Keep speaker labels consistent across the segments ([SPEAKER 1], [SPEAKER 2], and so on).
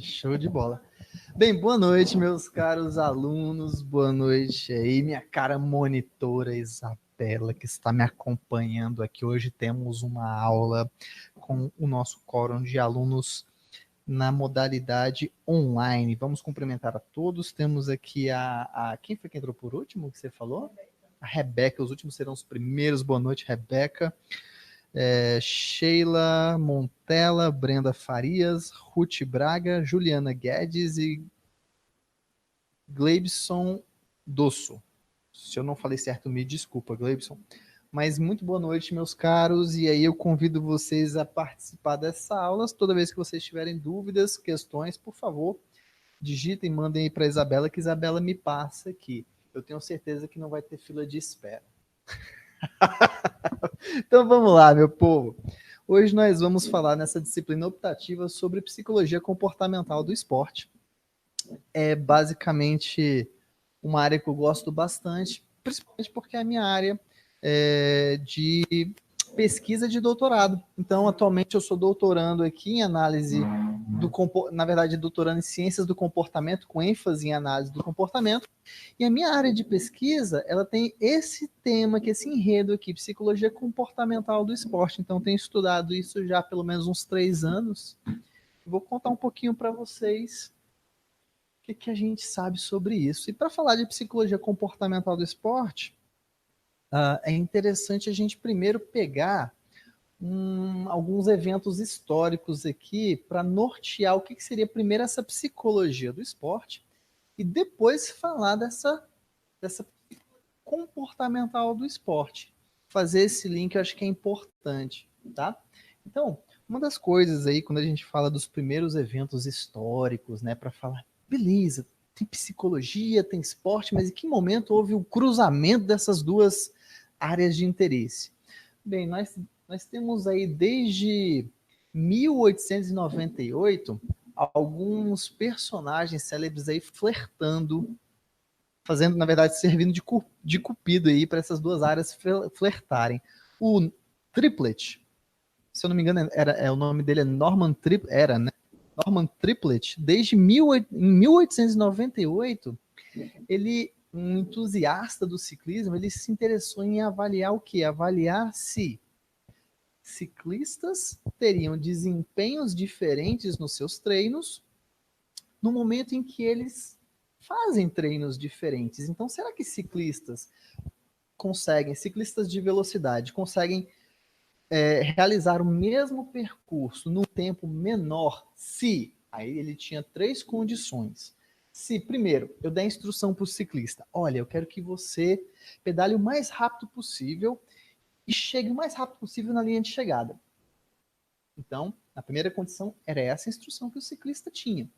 [SPEAKER 1] Show de bola. Bem, boa noite, meus caros alunos. Boa noite aí, minha cara monitora Isabela, que está me acompanhando aqui. Hoje temos uma aula com o nosso quórum de alunos na modalidade online. Vamos cumprimentar a todos. Temos aqui quem foi que entrou por último, que você falou? A Rebeca. Os últimos serão os primeiros. Boa noite, Rebeca. Sheila Montella, Brenda Farias, Ruth Braga, Juliana Guedes e Gleibson Dosso. Se eu não falei certo, me desculpa, Gleibson. Mas muito boa noite, meus caros, e aí eu convido vocês a participar dessa aula. Toda vez que vocês tiverem dúvidas, questões, por favor, digitem, mandem aí para a Isabela, que Isabela me passa aqui. Eu tenho certeza que não vai ter fila de espera. Então vamos lá, meu povo. Hoje nós vamos falar nessa disciplina optativa sobre psicologia comportamental do esporte. É basicamente uma área que eu gosto bastante, principalmente porque é a minha área de pesquisa de doutorado. Então, atualmente eu sou doutorando aqui em análise na verdade, doutorando em ciências do comportamento, com ênfase em análise do comportamento. E a minha área de pesquisa, ela tem esse tema, esse enredo aqui, psicologia comportamental do esporte. Então, tenho estudado isso já há pelo menos uns 3 anos. Vou contar um pouquinho para vocês o que a gente sabe sobre isso. E para falar de psicologia comportamental do esporte, é interessante a gente primeiro pegar alguns eventos históricos aqui para nortear o que seria primeiro essa psicologia do esporte e depois falar dessa comportamental do esporte. Fazer esse link eu acho que é importante, tá? Então, uma das coisas aí, quando a gente fala dos primeiros eventos históricos, né, para falar, beleza, tem psicologia, tem esporte, mas em que momento houve o cruzamento dessas duas áreas de interesse? Bem, nós temos aí desde 1898 alguns personagens célebres aí flertando, fazendo, na verdade, servindo de cupido aí para essas duas áreas flertarem. O Triplet, se eu não me engano, o nome dele é Norman Triplet, né? Norman Triplet, desde 1898, ele, um entusiasta do ciclismo, ele se interessou em avaliar o quê? Avaliar se ciclistas teriam desempenhos diferentes nos seus treinos no momento em que eles fazem treinos diferentes. Então, será que ciclistas de velocidade, conseguem realizar o mesmo percurso num tempo menor se... Aí ele tinha 3 condições. Se, primeiro, eu der instrução para o ciclista, olha, eu quero que você pedale o mais rápido possível e chegue o mais rápido possível na linha de chegada. Então, a primeira condição era essa instrução que o ciclista tinha.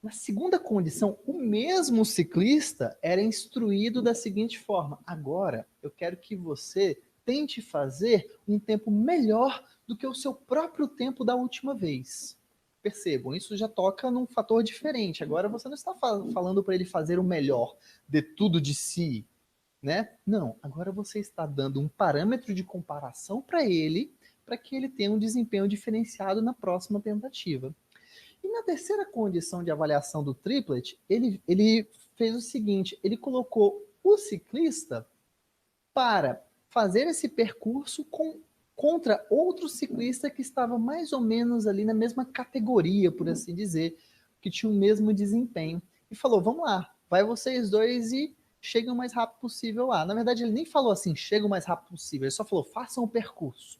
[SPEAKER 1] Na segunda condição, o mesmo ciclista era instruído da seguinte forma: agora eu quero que você tente fazer um tempo melhor do que o seu próprio tempo da última vez. Percebam, isso já toca num fator diferente. Agora você não está falando para ele fazer o melhor de tudo de si, né? Não, agora você está dando um parâmetro de comparação para ele, para que ele tenha um desempenho diferenciado na próxima tentativa. E na terceira condição de avaliação do triplet, ele fez o seguinte: ele colocou o ciclista para fazer esse percurso contra outro ciclista que estava mais ou menos ali na mesma categoria, por assim dizer, que tinha o mesmo desempenho. E falou: vamos lá, vai vocês dois e cheguem o mais rápido possível lá. Na verdade, ele nem falou assim, chega o mais rápido possível, ele só falou, façam o percurso.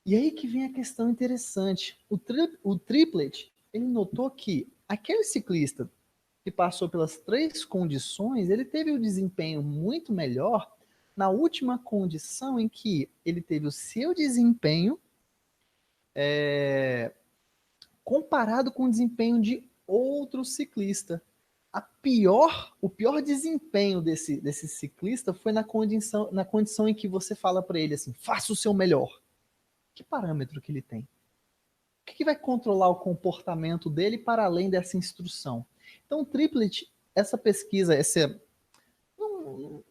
[SPEAKER 1] E aí que vem a questão interessante. O triplet, ele notou que aquele ciclista que passou pelas 3 condições, ele teve um desempenho muito melhor na última condição em que ele teve o seu desempenho comparado com o desempenho de outro ciclista. O pior desempenho desse ciclista foi na condição em que você fala para ele assim, faça o seu melhor. Que parâmetro que ele tem? O que vai controlar o comportamento dele para além dessa instrução? Então, o triplet, essa pesquisa, não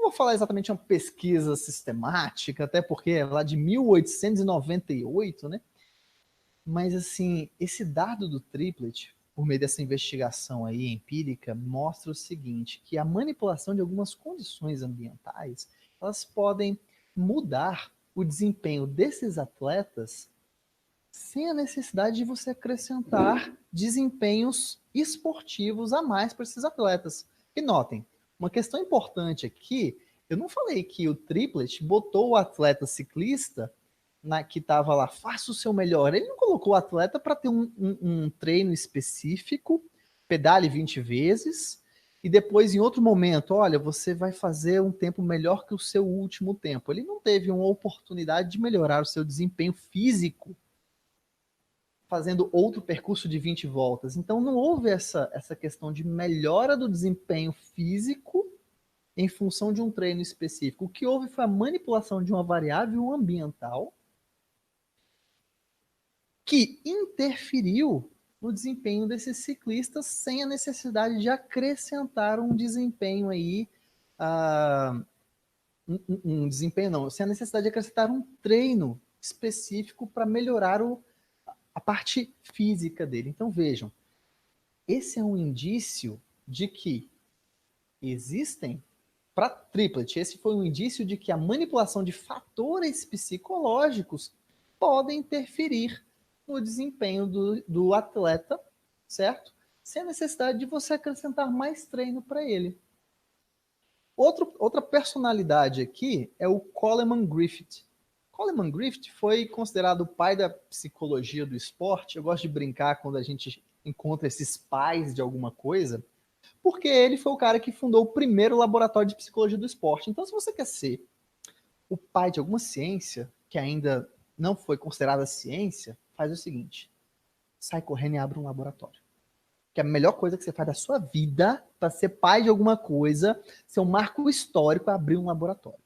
[SPEAKER 1] vou falar exatamente uma pesquisa sistemática, até porque é lá de 1898, né? Mas, assim, esse dado do triplet, por meio dessa investigação aí empírica, mostra o seguinte, que a manipulação de algumas condições ambientais, elas podem mudar o desempenho desses atletas sem a necessidade de você acrescentar desempenhos esportivos a mais para esses atletas. E notem, uma questão importante aqui, eu não falei que o triplet botou o atleta ciclista que estava lá, faça o seu melhor. Ele não colocou o atleta para ter um treino específico, pedale 20 vezes, e depois, em outro momento, olha, você vai fazer um tempo melhor que o seu último tempo. Ele não teve uma oportunidade de melhorar o seu desempenho físico fazendo outro percurso de 20 voltas. Então, não houve essa questão de melhora do desempenho físico em função de um treino específico. O que houve foi a manipulação de uma variável ambiental que interferiu no desempenho desses ciclistas sem a necessidade de acrescentar um desempenho aí, um desempenho não, sem a necessidade de acrescentar um treino específico para melhorar a parte física dele. Então vejam, esse é um indício de que existem, para triplet, esse foi um indício de que a manipulação de fatores psicológicos podem interferir no desempenho do atleta, certo? Sem a necessidade de você acrescentar mais treino para ele. Outra personalidade aqui é o Coleman Griffith. Coleman Griffith foi considerado o pai da psicologia do esporte. Eu gosto de brincar quando a gente encontra esses pais de alguma coisa, porque ele foi o cara que fundou o primeiro laboratório de psicologia do esporte. Então, se você quer ser o pai de alguma ciência que ainda não foi considerada ciência, faz o seguinte: sai correndo e abre um laboratório. Que é a melhor coisa que você faz da sua vida para ser pai de alguma coisa, ser um marco histórico é abrir um laboratório.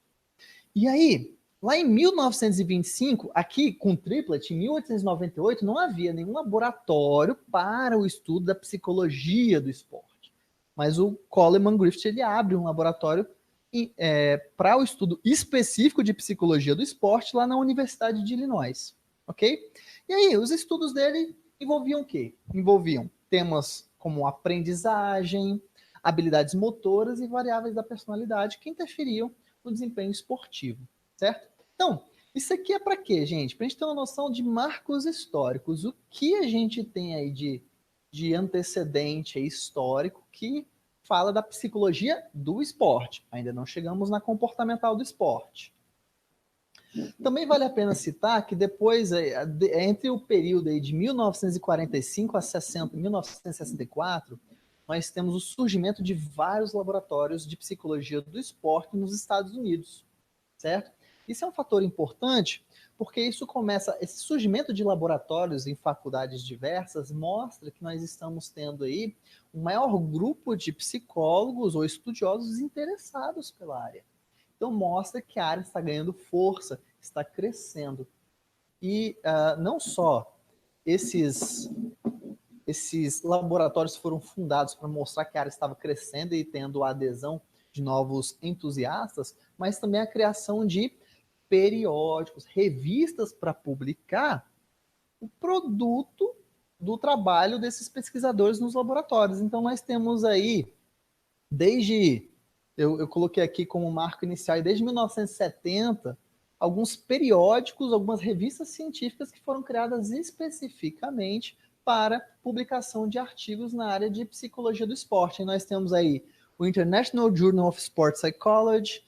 [SPEAKER 1] E aí, lá em 1925, aqui com o triplet, em 1898, não havia nenhum laboratório para o estudo da psicologia do esporte. Mas o Coleman Griffith, ele abre um laboratório para o estudo específico de psicologia do esporte lá na Universidade de Illinois, ok? E aí, os estudos dele envolviam o quê? Envolviam temas como aprendizagem, habilidades motoras e variáveis da personalidade que interferiam no desempenho esportivo, certo? Então, isso aqui é para quê, gente? Para a gente ter uma noção de marcos históricos. O que a gente tem aí de antecedente histórico que fala da psicologia do esporte. Ainda não chegamos na comportamental do esporte. Também vale a pena citar que depois, entre o período aí de 1945 a 1964, nós temos o surgimento de vários laboratórios de psicologia do esporte nos Estados Unidos, certo? Isso é um fator importante porque esse surgimento de laboratórios em faculdades diversas mostra que nós estamos tendo aí um maior grupo de psicólogos ou estudiosos interessados pela área. Então mostra que a área está ganhando força, está crescendo. E não só esses laboratórios foram fundados para mostrar que a área estava crescendo e tendo a adesão de novos entusiastas, mas também a criação de periódicos, revistas para publicar o produto do trabalho desses pesquisadores nos laboratórios. Então nós temos aí, eu coloquei aqui como marco inicial, desde 1970, alguns periódicos, algumas revistas científicas que foram criadas especificamente para publicação de artigos na área de psicologia do esporte. E nós temos aí o International Journal of Sport Psychology,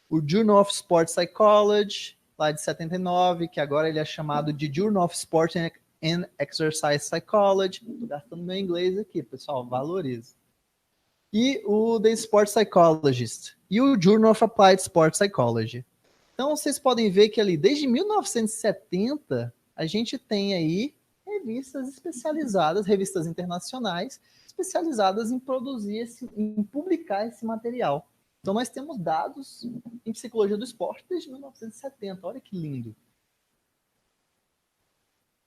[SPEAKER 1] o Journal of Sport Psychology, lá de 79, que agora ele é chamado de Journal of Sport and Exercise Psychology. Estou gastando meu inglês aqui, pessoal, valoriza. E o The Sport Psychologist, e o Journal of Applied Sport Psychology. Então, vocês podem ver que ali, desde 1970, a gente tem aí revistas especializadas, revistas internacionais, especializadas em produzir, em publicar esse material. Então, nós temos dados em psicologia do esporte desde 1970. Olha que lindo.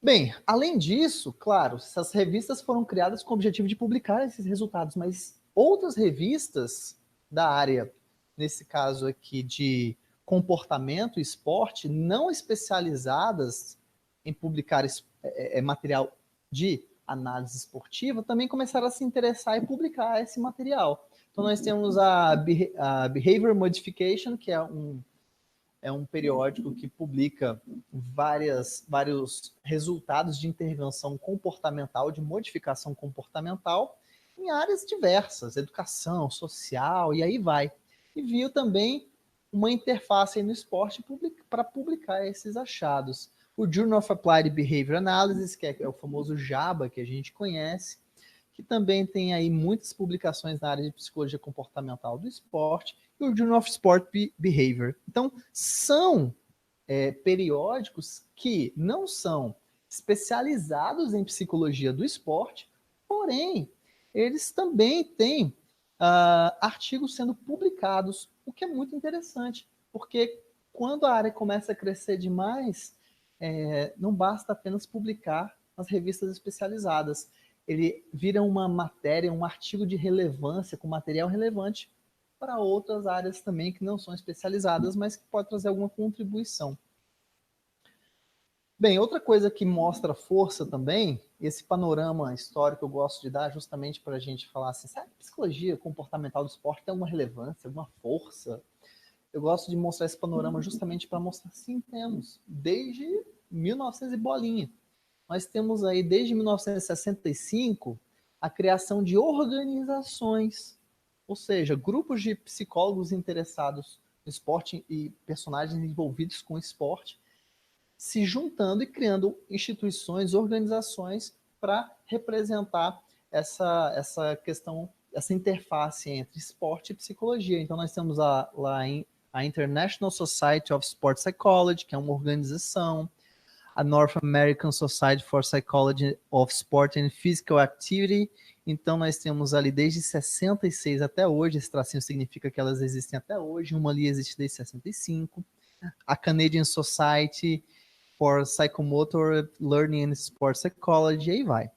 [SPEAKER 1] Bem, além disso, claro, essas revistas foram criadas com o objetivo de publicar esses resultados, mas outras revistas da área, nesse caso aqui de comportamento e esporte, não especializadas em publicar material de análise esportiva, também começaram a se interessar e publicar esse material. Então, nós temos a Behavior Modification, que é um periódico que publica vários resultados de intervenção comportamental, de modificação comportamental, em áreas diversas, educação, social, e aí vai. E viu também uma interface aí no esporte para publicar esses achados. O Journal of Applied Behavior Analysis, que é o famoso JABA que a gente conhece, que também tem aí muitas publicações na área de psicologia comportamental do esporte, e o Journal of Sport Behavior. Então, são periódicos que não são especializados em psicologia do esporte, porém, eles também têm artigos sendo publicados, o que é muito interessante, porque quando a área começa a crescer demais, não basta apenas publicar nas revistas especializadas. Ele vira uma matéria, um artigo de relevância, com material relevante para outras áreas também que não são especializadas, mas que pode trazer alguma contribuição. Bem, outra coisa que mostra força também, esse panorama histórico eu gosto de dar justamente para a gente falar assim, sabe, psicologia comportamental do esporte tem uma relevância, uma força? Eu gosto de mostrar esse panorama justamente para mostrar, sim, temos, desde 1900 e bolinha. Nós temos aí, desde 1965, a criação de organizações, ou seja, grupos de psicólogos interessados no esporte e personagens envolvidos com o esporte, se juntando e criando instituições, organizações para representar essa questão, essa interface entre esporte e psicologia. Então, nós temos lá a International Society of Sport Psychology, que é uma organização, a North American Society for Psychology of Sport and Physical Activity. Então, nós temos ali desde 66 até hoje, esse tracinho significa que elas existem até hoje, uma ali existe desde 65. A Canadian Society for Psychomotor Learning and Sport Psychology, aí vai.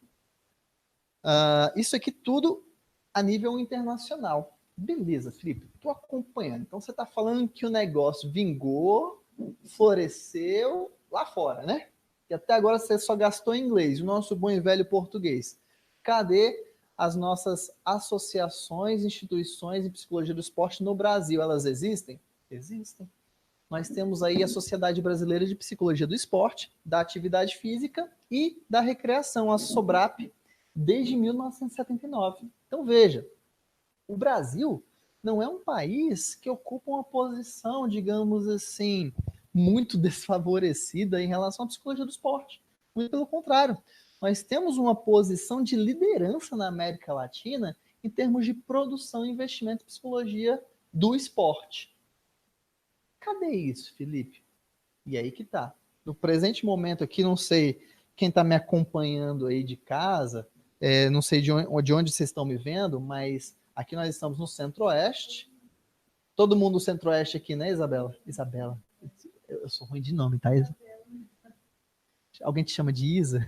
[SPEAKER 1] Isso aqui tudo a nível internacional. Beleza, Felipe, estou acompanhando. Então, você está falando que o negócio vingou, floresceu lá fora, né? E até agora você só gastou em inglês, o nosso bom e velho português. Cadê as nossas associações, instituições de psicologia do esporte no Brasil? Elas existem? Existem. Nós temos aí a Sociedade Brasileira de Psicologia do Esporte, da Atividade Física e da Recreação, a SOBRAP, desde 1979. Então, veja, o Brasil não é um país que ocupa uma posição, digamos assim, muito desfavorecida em relação à psicologia do esporte. Muito pelo contrário, nós temos uma posição de liderança na América Latina em termos de produção e investimento em psicologia do esporte. Cadê isso, Felipe? E aí que tá. No presente momento aqui, não sei quem está me acompanhando aí de casa, não sei de onde vocês estão me vendo, mas aqui nós estamos no Centro-Oeste. Todo mundo do Centro-Oeste aqui, né, Isabela? Isabela. Eu sou ruim de nome, tá, Isa? Alguém te chama de Isa?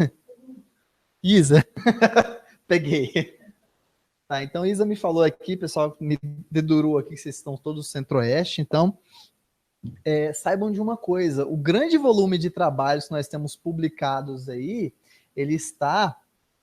[SPEAKER 1] Isa. Peguei. Tá, então Isa me falou aqui, pessoal, me dedurou aqui que vocês estão todos no Centro-Oeste, então saibam de uma coisa, o grande volume de trabalhos que nós temos publicados aí,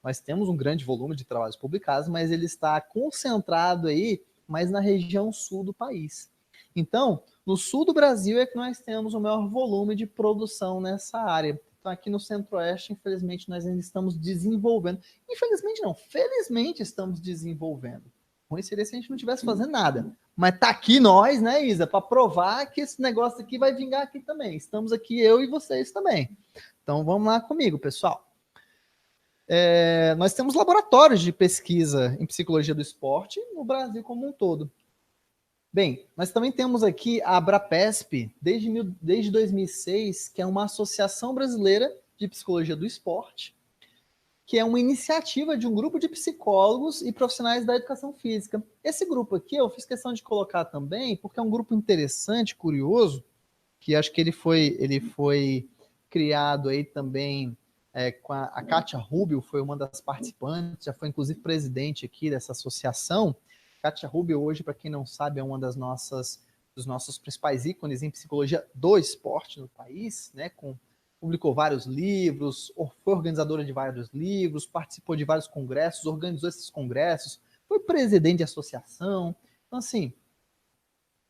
[SPEAKER 1] nós temos um grande volume de trabalhos publicados, mas ele está concentrado aí, mais na região sul do país. Então, no sul do Brasil é que nós temos o maior volume de produção nessa área. Então, aqui no Centro-Oeste, infelizmente, nós ainda estamos desenvolvendo. Infelizmente não, felizmente estamos desenvolvendo. Ruim seria se a gente não estivesse fazendo nada. Mas tá aqui nós, né, Isa, para provar que esse negócio aqui vai vingar aqui também. Estamos aqui eu e vocês também. Então vamos lá comigo, pessoal. Nós temos laboratórios de pesquisa em psicologia do esporte no Brasil como um todo. Bem, nós também temos aqui a Abrapesp, desde 2006, que é uma associação brasileira de psicologia do esporte, que é uma iniciativa de um grupo de psicólogos e profissionais da educação física. Esse grupo aqui eu fiz questão de colocar também, porque é um grupo interessante, curioso, que acho que ele foi criado aí também com a Kátia Rubio, foi uma das participantes, já foi inclusive presidente aqui dessa associação. Kátia Rubio hoje, para quem não sabe, é uma dos nossos principais ícones em psicologia do esporte no país, né, com publicou vários livros, foi organizadora de vários livros, participou de vários congressos, organizou esses congressos, foi presidente de associação. Então, assim,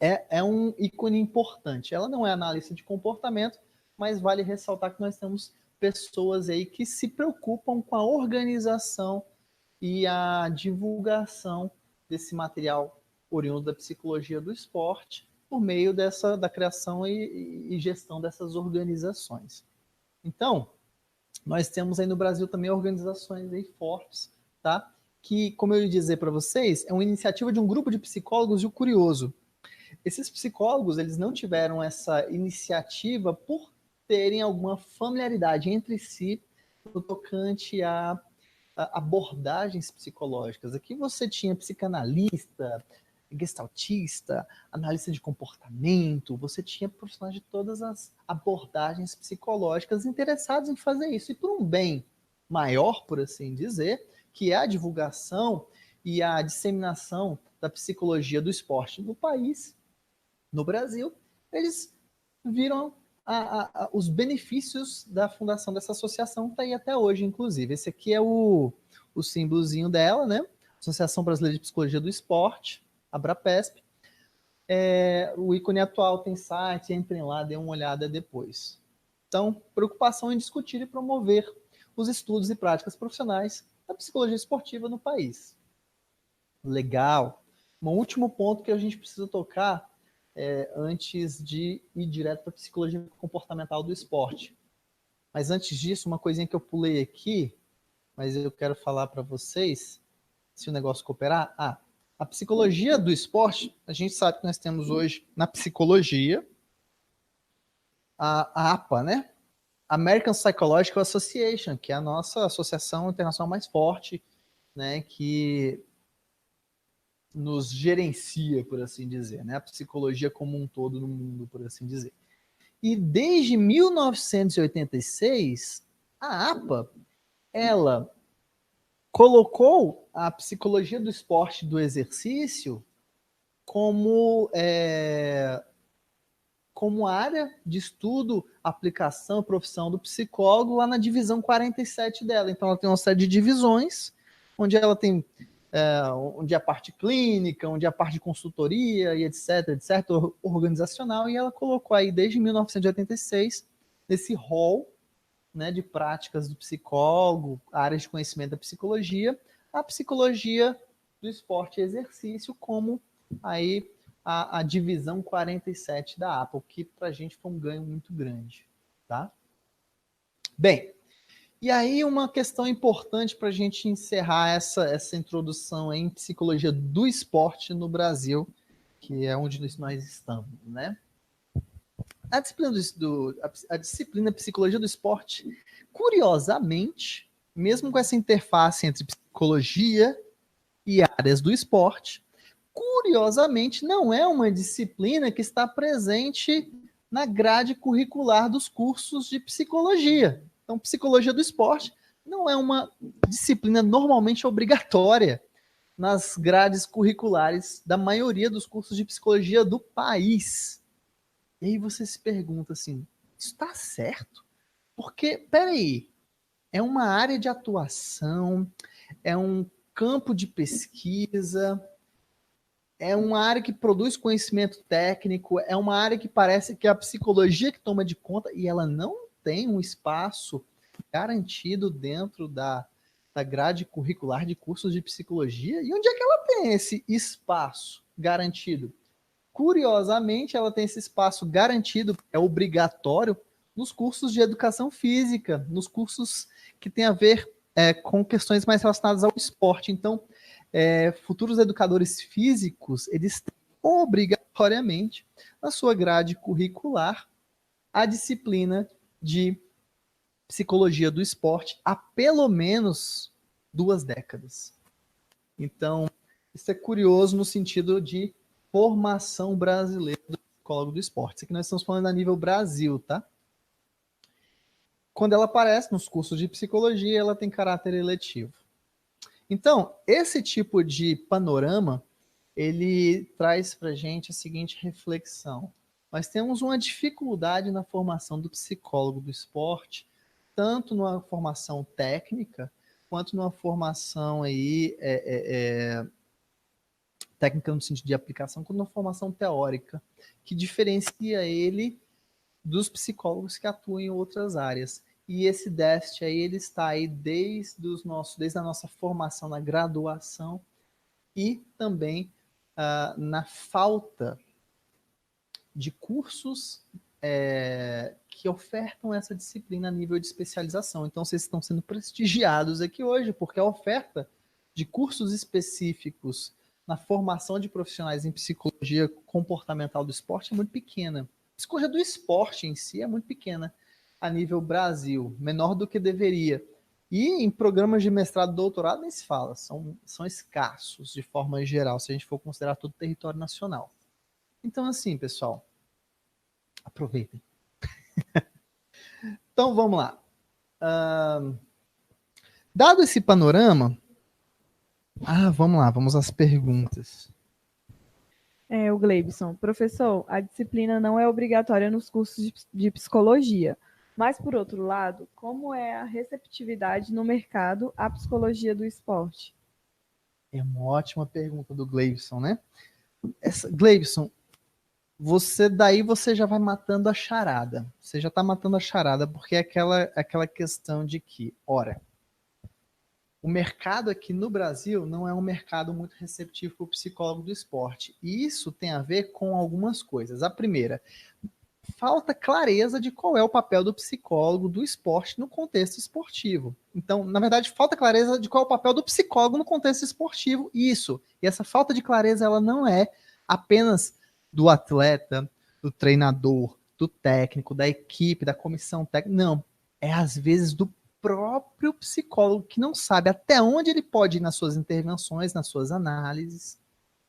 [SPEAKER 1] é um ícone importante. Ela não é analista de comportamento, mas vale ressaltar que nós temos pessoas aí que se preocupam com a organização e a divulgação desse material oriundo da psicologia do esporte por meio da criação e gestão dessas organizações. Então, nós temos aí no Brasil também organizações aí fortes, tá? Que, como eu ia dizer para vocês, é uma iniciativa de um grupo de psicólogos e o curioso. Esses psicólogos, eles não tiveram essa iniciativa por terem alguma familiaridade entre si no tocante a abordagens psicológicas. Aqui você tinha psicanalista, gestaltista, analista de comportamento, você tinha profissionais de todas as abordagens psicológicas interessados em fazer isso. E por um bem maior, por assim dizer, que é a divulgação e a disseminação da psicologia do esporte no país, no Brasil, eles viram os benefícios da fundação dessa associação, que está aí até hoje, inclusive. Esse aqui é o símbolozinho dela, né? Associação Brasileira de Psicologia do Esporte, Abrapesp. O ícone atual tem site, entrem lá, dêem uma olhada depois. Então, preocupação em discutir e promover os estudos e práticas profissionais da psicologia esportiva no país. Legal. Um último ponto que a gente precisa tocar antes de ir direto para a psicologia comportamental do esporte. Mas antes disso, uma coisinha que eu pulei aqui, mas eu quero falar para vocês, se o negócio cooperar. A psicologia do esporte, a gente sabe que nós temos hoje na psicologia a APA, né? American Psychological Association, que é a nossa associação internacional mais forte, né? Que nos gerencia, por assim dizer, né? A psicologia como um todo no mundo, por assim dizer. E desde 1986, a APA, ela colocou a psicologia do esporte do exercício como área de estudo, aplicação, profissão do psicólogo lá na divisão 47 dela. Então ela tem uma série de divisões, onde ela tem onde é a parte clínica, onde é a parte de consultoria e etc, organizacional, e ela colocou aí desde 1986 nesse rol, né, de práticas do psicólogo, áreas de conhecimento da psicologia, a psicologia do esporte e exercício como aí a divisão 47 da APA, o que para a gente foi um ganho muito grande, tá? Bem, e aí uma questão importante para a gente encerrar essa introdução em psicologia do esporte no Brasil, que é onde nós estamos, né? A disciplina psicologia do esporte, curiosamente, mesmo com essa interface entre psicologia e áreas do esporte, curiosamente não é uma disciplina que está presente na grade curricular dos cursos de psicologia. Então, psicologia do esporte não é uma disciplina normalmente obrigatória nas grades curriculares da maioria dos cursos de psicologia do país. E aí você se pergunta assim, isso está certo? Porque, peraí, é uma área de atuação, é um campo de pesquisa, é uma área que produz conhecimento técnico, é uma área que parece que é a psicologia que toma de conta e ela não tem um espaço garantido dentro da grade curricular de cursos de psicologia. E onde é que ela tem esse espaço garantido? Curiosamente, ela tem esse espaço garantido, é obrigatório, nos cursos de educação física, nos cursos que têm a ver com questões mais relacionadas ao esporte. Então, futuros educadores físicos, eles têm obrigatoriamente na sua grade curricular a disciplina de psicologia do esporte há pelo menos 2 décadas. Então, isso é curioso no sentido de formação brasileira do psicólogo do esporte. Isso aqui nós estamos falando a nível Brasil, tá? Quando ela aparece nos cursos de psicologia, ela tem caráter eletivo. Então, esse tipo de panorama, ele traz para a gente a seguinte reflexão. nós temos uma dificuldade na formação do psicólogo do esporte, tanto numa formação técnica, quanto numa formação aí, técnica no sentido de aplicação, quanto numa formação teórica, que diferencia ele dos psicólogos que atuam em outras áreas. E esse déficit aí, ele está aí desde a nossa formação na graduação e também na falta de cursos que ofertam essa disciplina a nível de especialização. Então, vocês estão sendo prestigiados aqui hoje, porque a oferta de cursos específicos na formação de profissionais em psicologia comportamental do esporte é muito pequena. A psicologia do esporte em si é muito pequena a nível Brasil, menor do que deveria. E em programas de mestrado e doutorado nem se fala, são escassos de forma geral, se a gente for considerar todo o território nacional. Então, assim, pessoal, aproveitem. Então, vamos lá. Dado esse panorama, vamos lá, vamos às perguntas.
[SPEAKER 2] O Gleibson, professor, a disciplina não é obrigatória nos cursos de psicologia, mas, por outro lado, como é a receptividade no mercado à psicologia do esporte?
[SPEAKER 1] É uma ótima pergunta do Gleibson, né? Gleibson, você já vai matando a charada. Você já está matando a charada, porque é aquela questão de que, ora, o mercado aqui no Brasil não é um mercado muito receptivo para o psicólogo do esporte. E isso tem a ver com algumas coisas. A primeira, falta clareza de qual é o papel do psicólogo do esporte no contexto esportivo. Então, na verdade, falta clareza de qual é o papel do psicólogo no contexto esportivo. E essa falta de clareza, ela não é apenas do atleta, do treinador, do técnico, da equipe, da comissão técnica. Não. É, às vezes, do próprio psicólogo que não sabe até onde ele pode ir nas suas intervenções, nas suas análises.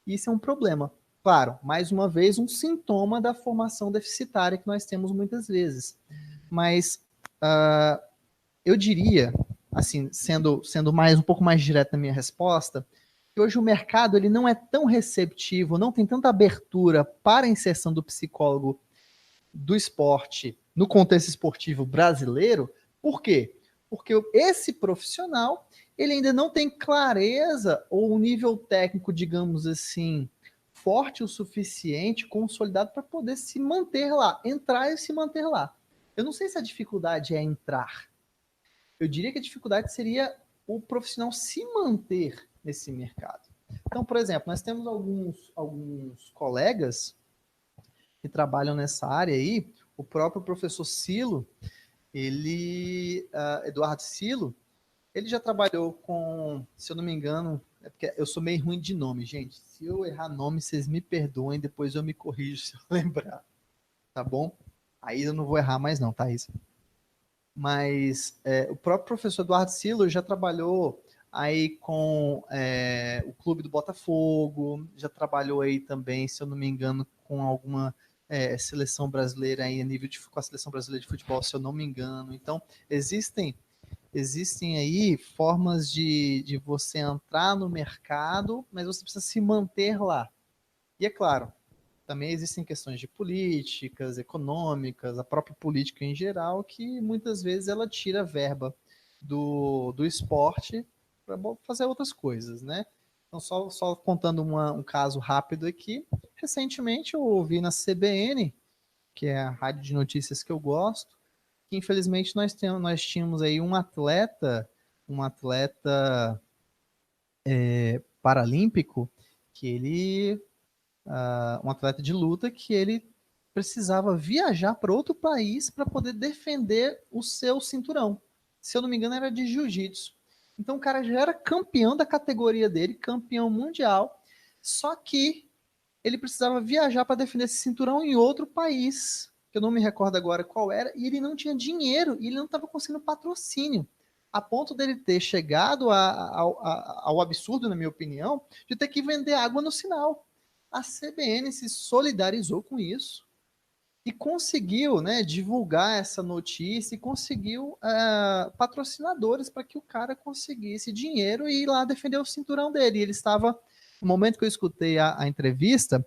[SPEAKER 1] Isso é um problema. Claro, mais uma vez, um sintoma da formação deficitária que nós temos muitas vezes. Mas eu diria, assim, sendo um pouco mais direto na minha resposta, que hoje o mercado ele não é tão receptivo, não tem tanta abertura para a inserção do psicólogo do esporte no contexto esportivo brasileiro. Por quê? Porque esse profissional ele ainda não tem clareza ou um nível técnico, digamos assim, forte o suficiente, consolidado para poder se manter lá, entrar e se manter lá. Eu não sei se a dificuldade é entrar. Eu diria que a dificuldade seria o profissional se manter nesse mercado. Então, por exemplo, nós temos alguns colegas que trabalham nessa área aí, o próprio professor Silo, Eduardo Silo, ele já trabalhou com, se eu não me engano, é porque eu sou meio ruim de nome, gente. Se eu errar nome, vocês me perdoem, depois eu me corrijo se eu lembrar, tá bom? Aí eu não vou errar mais não, tá isso? Mas o próprio professor Eduardo Silo já trabalhou aí com o Clube do Botafogo, já trabalhou aí também, se eu não me engano, com alguma seleção brasileira aí com a seleção brasileira de futebol, se eu não me engano. Então, existem aí formas de você entrar no mercado, mas você precisa se manter lá. E é claro, também existem questões de políticas, econômicas, a própria política em geral, que muitas vezes ela tira verba do esporte para fazer outras coisas, né? Então, só contando um caso rápido aqui, recentemente eu ouvi na CBN, que é a rádio de notícias que eu gosto, que infelizmente nós tínhamos aí um atleta paralímpico, que ele, um atleta de luta, que ele precisava viajar para outro país para poder defender o seu cinturão. Se eu não me engano, era de jiu-jitsu. Então o cara já era campeão da categoria dele, campeão mundial, só que ele precisava viajar para defender esse cinturão em outro país, que eu não me recordo agora qual era, e ele não tinha dinheiro, e ele não estava conseguindo patrocínio, a ponto dele ter chegado ao absurdo, na minha opinião, de ter que vender água no sinal. A CBN se solidarizou com isso e conseguiu, né, divulgar essa notícia e conseguiu patrocinadores para que o cara conseguisse dinheiro e ir lá defender o cinturão dele. E ele estava, no momento que eu escutei a entrevista,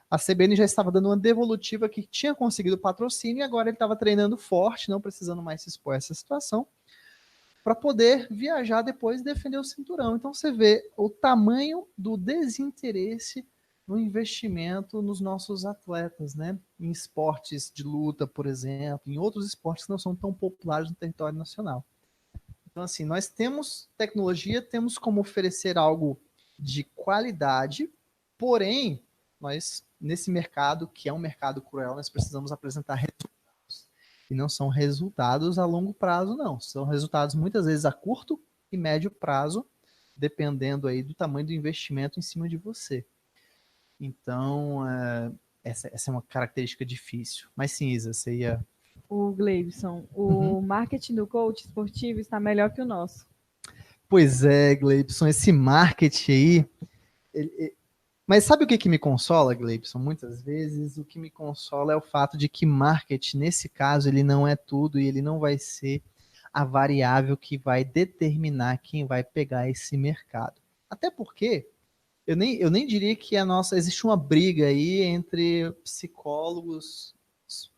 [SPEAKER 1] a CBN já estava dando uma devolutiva que tinha conseguido patrocínio e agora ele estava treinando forte, não precisando mais se expor a essa situação, para poder viajar depois e defender o cinturão. Então você vê o tamanho do desinteresse no investimento nos nossos atletas, né? Em esportes de luta, por exemplo, em outros esportes que não são tão populares no território nacional. Então, assim, nós temos tecnologia, temos como oferecer algo de qualidade, porém, nós, nesse mercado, que é um mercado cruel, nós precisamos apresentar resultados. E não são resultados a longo prazo, não. São resultados, muitas vezes, a curto e médio prazo, dependendo aí do tamanho do investimento em cima de você. Então, essa é uma característica difícil. Mas sim, Isa, você ia...
[SPEAKER 2] O Gleibson, o marketing do coach esportivo está melhor que o nosso.
[SPEAKER 1] Pois é, Gleibson, esse marketing aí... Mas sabe o que me consola, Gleibson? Muitas vezes o que me consola é o fato de que marketing, nesse caso, ele não é tudo e ele não vai ser a variável que vai determinar quem vai pegar esse mercado. Até porque eu nem diria que existe uma briga aí entre psicólogos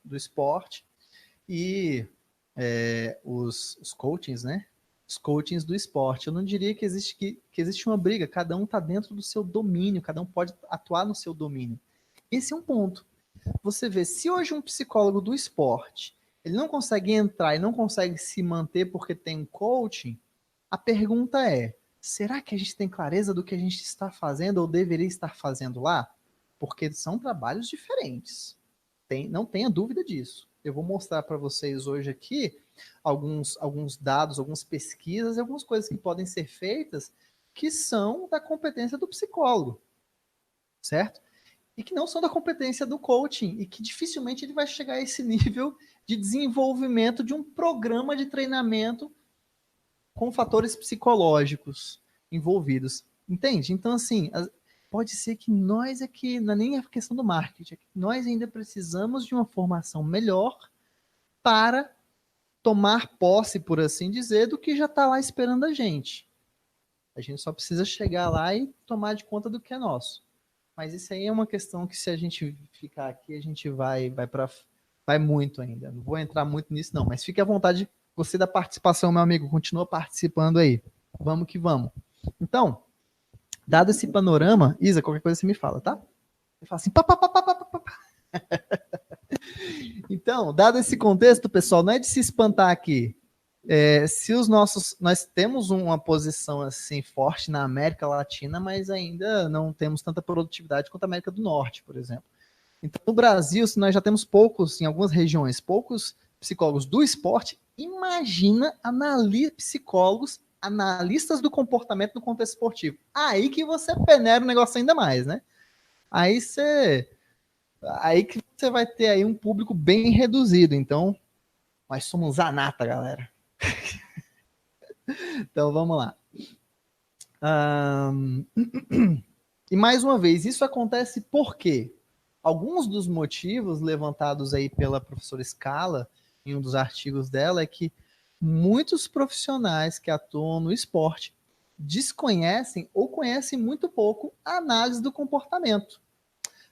[SPEAKER 1] do esporte e os coachings, né? Os coachings do esporte. Eu não diria que existe uma briga, cada um está dentro do seu domínio, cada um pode atuar no seu domínio. Esse é um ponto. Você vê, se hoje um psicólogo do esporte, ele não consegue entrar e não consegue se manter porque tem um coaching, a pergunta é, será que a gente tem clareza do que a gente está fazendo ou deveria estar fazendo lá? Porque são trabalhos diferentes. Não tenha dúvida disso. Eu vou mostrar para vocês hoje aqui alguns dados, algumas pesquisas, algumas coisas que podem ser feitas que são da competência do psicólogo, certo? E que não são da competência do coaching e que dificilmente ele vai chegar a esse nível de desenvolvimento de um programa de treinamento com fatores psicológicos envolvidos. Entende? Então, assim, pode ser que nós aqui, não é nem a questão do marketing, nós ainda precisamos de uma formação melhor para tomar posse, por assim dizer, do que já está lá esperando a gente. A gente só precisa chegar lá e tomar de conta do que é nosso. Mas isso aí é uma questão que, se a gente ficar aqui, a gente vai muito ainda. Não vou entrar muito nisso, não. Mas fique à vontade, você da participação, meu amigo. Continua participando aí. Vamos que vamos. Então, dado esse panorama, Isa, qualquer coisa você me fala, tá? Você fala assim, pá, pá, pá, pá, pá, pá, pá. Então, dado esse contexto, pessoal, não é de se espantar aqui. Se nós temos uma posição assim forte na América Latina, mas ainda não temos tanta produtividade quanto a América do Norte, por exemplo. Então, no Brasil, se nós já temos poucos, em algumas regiões, poucos psicólogos do esporte, imagina psicólogos, analistas do comportamento no contexto esportivo. Aí que você peneira o negócio ainda mais, né? Aí que você vai ter aí um público bem reduzido. Então, nós somos a nata, galera. Então, vamos lá. E mais uma vez, isso acontece por quê? Alguns dos motivos levantados aí pela professora Scala, em um dos artigos dela, é que muitos profissionais que atuam no esporte desconhecem ou conhecem muito pouco a análise do comportamento,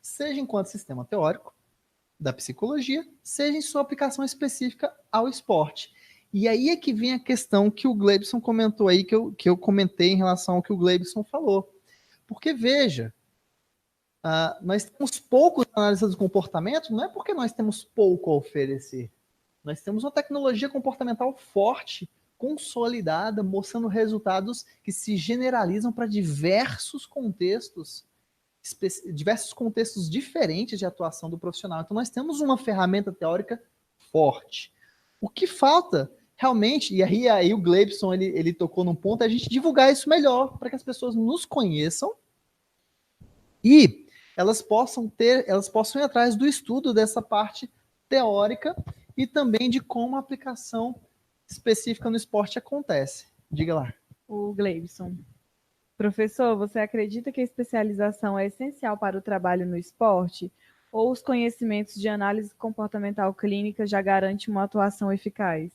[SPEAKER 1] seja enquanto sistema teórico da psicologia, seja em sua aplicação específica ao esporte. E aí é que vem a questão que o Gleibson comentou aí, que eu comentei em relação ao que o Gleibson falou. Porque, veja, nós temos poucos analistas do comportamento, não é porque nós temos pouco a oferecer. Nós temos uma tecnologia comportamental forte, consolidada, mostrando resultados que se generalizam para diversos contextos diferentes de atuação do profissional. Então, nós temos uma ferramenta teórica forte. O que falta, realmente, e aí o Gleibson ele tocou num ponto, é a gente divulgar isso melhor, para que as pessoas nos conheçam e elas possam ir atrás do estudo dessa parte teórica e também de como a aplicação específica no esporte acontece. Diga lá.
[SPEAKER 2] O Gleibson. Professor, você acredita que a especialização é essencial para o trabalho no esporte? Ou os conhecimentos de análise comportamental clínica já garantem uma atuação eficaz?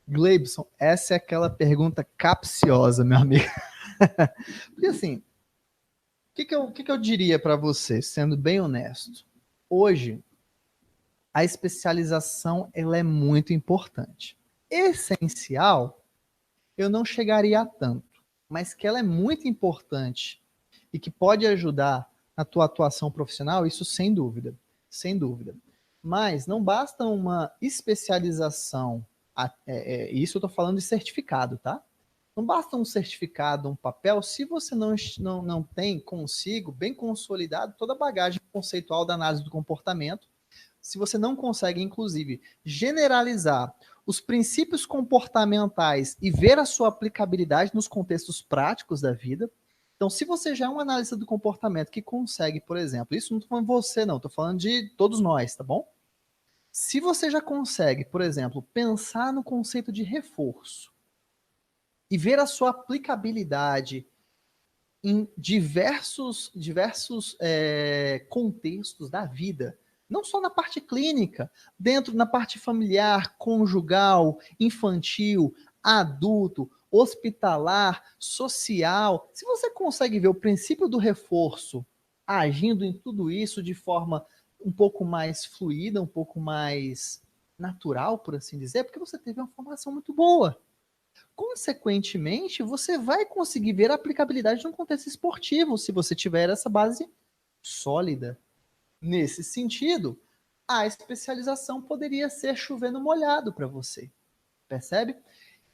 [SPEAKER 1] Gleibson, essa é aquela pergunta capciosa, meu amigo. Porque assim, que eu diria para você, sendo bem honesto? Hoje, a especialização ela é muito importante. Essencial, eu não chegaria a tanto, mas que ela é muito importante e que pode ajudar na tua atuação profissional, isso sem dúvida, sem dúvida. Mas não basta uma especialização, isso eu estou falando de certificado, tá? Não basta um certificado, um papel, se você não tem consigo, bem consolidado, toda a bagagem conceitual da análise do comportamento, se você não consegue, inclusive, generalizar os princípios comportamentais e ver a sua aplicabilidade nos contextos práticos da vida. Então, se você já é um analista do comportamento que consegue, por exemplo, isso não estou falando de você, não, estou falando de todos nós, tá bom? Se você já consegue, por exemplo, pensar no conceito de reforço e ver a sua aplicabilidade em diversos contextos da vida, não só na parte clínica, na parte familiar, conjugal, infantil, adulto, hospitalar, social. Se você consegue ver o princípio do reforço agindo em tudo isso de forma um pouco mais fluida, um pouco mais natural, por assim dizer, porque você teve uma formação muito boa. Consequentemente, você vai conseguir ver a aplicabilidade num contexto esportivo, se você tiver essa base sólida. Nesse sentido, a especialização poderia ser chovendo molhado para você, percebe?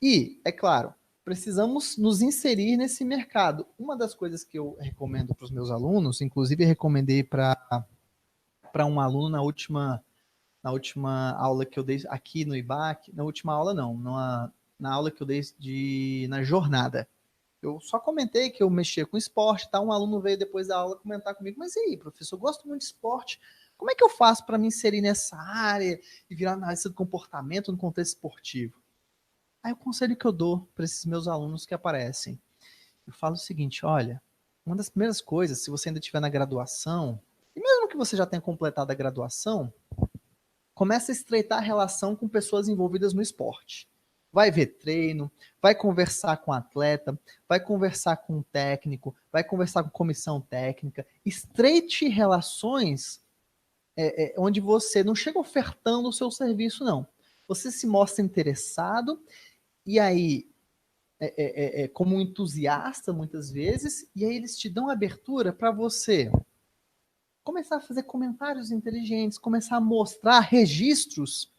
[SPEAKER 1] E, é claro, precisamos nos inserir nesse mercado. Uma das coisas que eu recomendo para os meus alunos, inclusive recomendei para um aluno na última aula que eu dei aqui no IBAC, na última aula não, na aula que eu dei na jornada. Eu só comentei que eu mexia com esporte, tá? Um aluno veio depois da aula comentar comigo, mas e aí, professor, eu gosto muito de esporte, como é que eu faço para me inserir nessa área e virar analista do comportamento no contexto esportivo? Aí o conselho que eu dou para esses meus alunos que aparecem, eu falo o seguinte, olha, uma das primeiras coisas, se você ainda estiver na graduação, e mesmo que você já tenha completado a graduação, começa a estreitar a relação com pessoas envolvidas no esporte. Vai ver treino, vai conversar com o atleta, vai conversar com o técnico, vai conversar com comissão técnica. Estreite relações onde você não chega ofertando o seu serviço, não. Você se mostra interessado e aí, como um entusiasta, muitas vezes, e aí eles te dão abertura para você começar a fazer comentários inteligentes, começar a mostrar registros,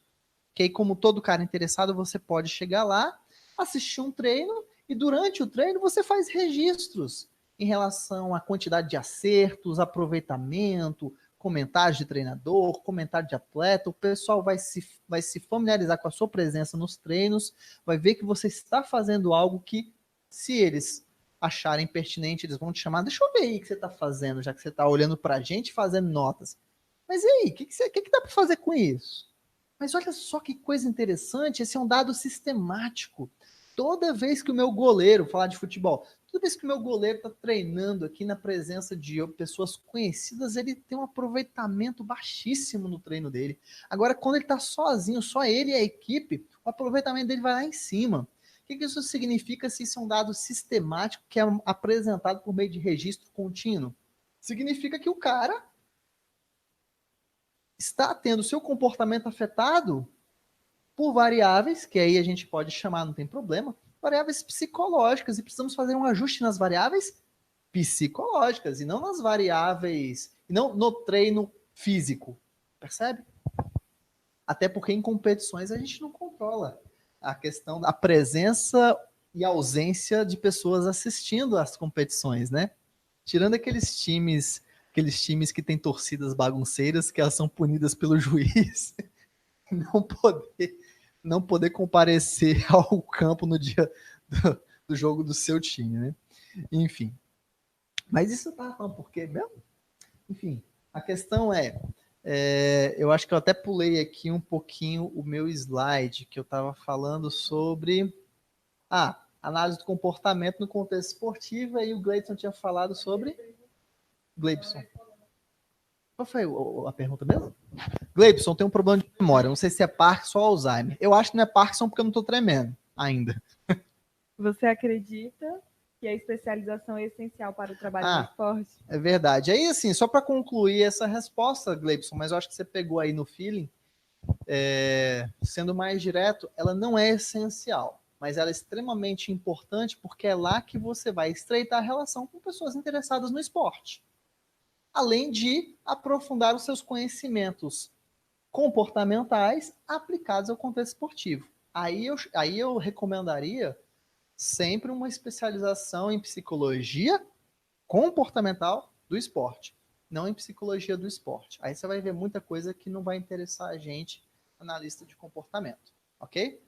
[SPEAKER 1] que aí, como todo cara interessado, você pode chegar lá, assistir um treino, e durante o treino você faz registros em relação à quantidade de acertos, aproveitamento, comentários de treinador, comentário de atleta. O pessoal vai se familiarizar com a sua presença nos treinos, vai ver que você está fazendo algo que, se eles acharem pertinente, eles vão te chamar, deixa eu ver aí o que você está fazendo, já que você está olhando para a gente fazendo notas. Mas e aí, o que dá para fazer com isso? Mas olha só que coisa interessante, esse é um dado sistemático. Toda vez que o meu goleiro, falar de futebol, toda vez que o meu goleiro está treinando aqui na presença de pessoas conhecidas, ele tem um aproveitamento baixíssimo no treino dele. Agora, quando ele está sozinho, só ele e a equipe, o aproveitamento dele vai lá em cima. O que isso significa se isso é um dado sistemático que é apresentado por meio de registro contínuo? Significa que o cara está tendo seu comportamento afetado por variáveis, que aí a gente pode chamar, não tem problema, variáveis psicológicas, e precisamos fazer um ajuste nas variáveis psicológicas, e não nas variáveis, e não no treino físico, percebe? Até porque em competições a gente não controla a questão da presença e ausência de pessoas assistindo às competições, né? Tirando aqueles times que têm torcidas bagunceiras, que elas são punidas pelo juiz, não poder comparecer ao campo no dia do jogo do seu time, né? Enfim. Mas isso tá falando por quê mesmo? Enfim, a questão eu acho que eu até pulei aqui um pouquinho o meu slide, que eu estava falando sobre análise do comportamento no contexto esportivo, e o Gleidson tinha falado sobre... Gleidson. Qual foi a pergunta mesmo? Gleibson, tem um problema de memória. Não sei se é Parkinson ou Alzheimer. Eu acho que não é Parkinson porque eu não estou tremendo ainda.
[SPEAKER 2] Você acredita que a especialização é essencial para o trabalho no esporte?
[SPEAKER 1] É verdade. Aí, assim, só para concluir essa resposta, Gleibson, mas eu acho que você pegou aí no feeling, sendo mais direto, ela não é essencial, mas ela é extremamente importante porque é lá que você vai estreitar a relação com pessoas interessadas no esporte, além de aprofundar os seus conhecimentos comportamentais aplicados ao contexto esportivo. Aí eu recomendaria sempre uma especialização em psicologia comportamental do esporte, não em psicologia do esporte. Aí você vai ver muita coisa que não vai interessar a gente, analista de comportamento, ok?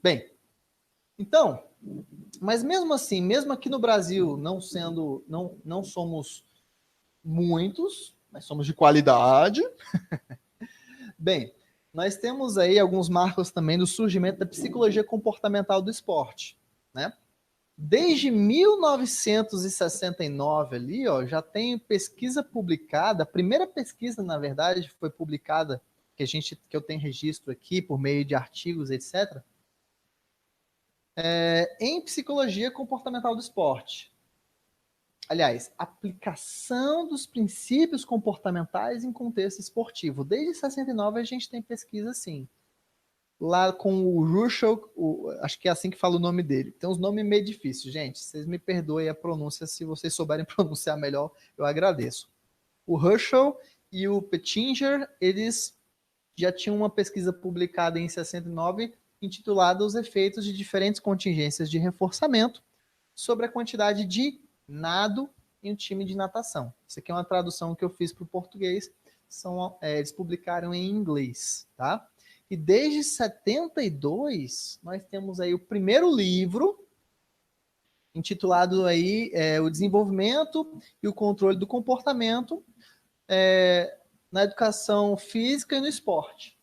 [SPEAKER 1] Bem, então, mas mesmo assim, mesmo aqui no Brasil, não somos muitos, mas somos de qualidade. Bem, nós temos aí alguns marcos também do surgimento da psicologia comportamental do esporte, né? Desde 1969 ali, ó, já tem pesquisa publicada. A primeira pesquisa, na verdade, foi publicada que eu tenho registro aqui por meio de artigos, etc. Em psicologia comportamental do esporte. Aliás, aplicação dos princípios comportamentais em contexto esportivo. Desde 69 a gente tem pesquisa assim. Lá com o Russell, acho que é assim que fala o nome dele. Tem uns nomes meio difíceis, gente. Vocês me perdoem a pronúncia, se vocês souberem pronunciar melhor, eu agradeço. O Russell e o Pettinger, eles já tinham uma pesquisa publicada em 69, intitulada Os Efeitos de Diferentes Contingências de Reforçamento sobre a quantidade de nado em um time de natação. Isso aqui é uma tradução que eu fiz para o português, eles publicaram em inglês, tá? E desde 72, nós temos aí o primeiro livro, intitulado aí O Desenvolvimento e o Controle do Comportamento na Educação Física e no Esporte.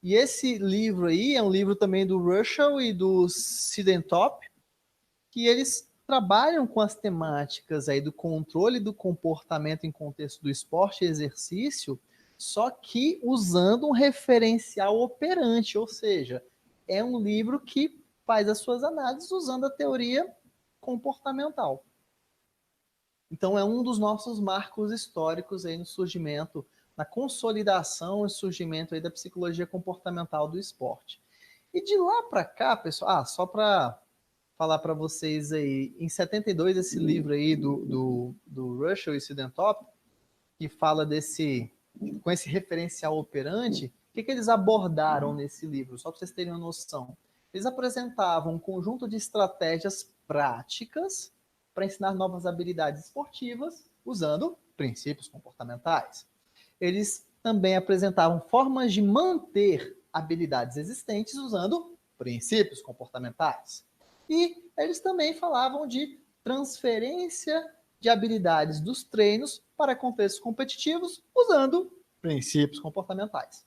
[SPEAKER 1] E esse livro aí é um livro também do Russell e do Sidentop, que eles trabalham com as temáticas aí do controle do comportamento em contexto do esporte e exercício, só que usando um referencial operante, ou seja, é um livro que faz as suas análises usando a teoria comportamental. Então é um dos nossos marcos históricos aí no surgimento, na consolidação e surgimento aí da psicologia comportamental do esporte. E de lá para cá, pessoal, só para falar para vocês aí, em 72, esse livro aí do Russell e Sidentop, que fala com esse referencial operante, o que eles abordaram nesse livro? Só para vocês terem uma noção. Eles apresentavam um conjunto de estratégias práticas para ensinar novas habilidades esportivas usando princípios comportamentais. Eles também apresentavam formas de manter habilidades existentes usando princípios comportamentais. E eles também falavam de transferência de habilidades dos treinos para contextos competitivos usando princípios comportamentais.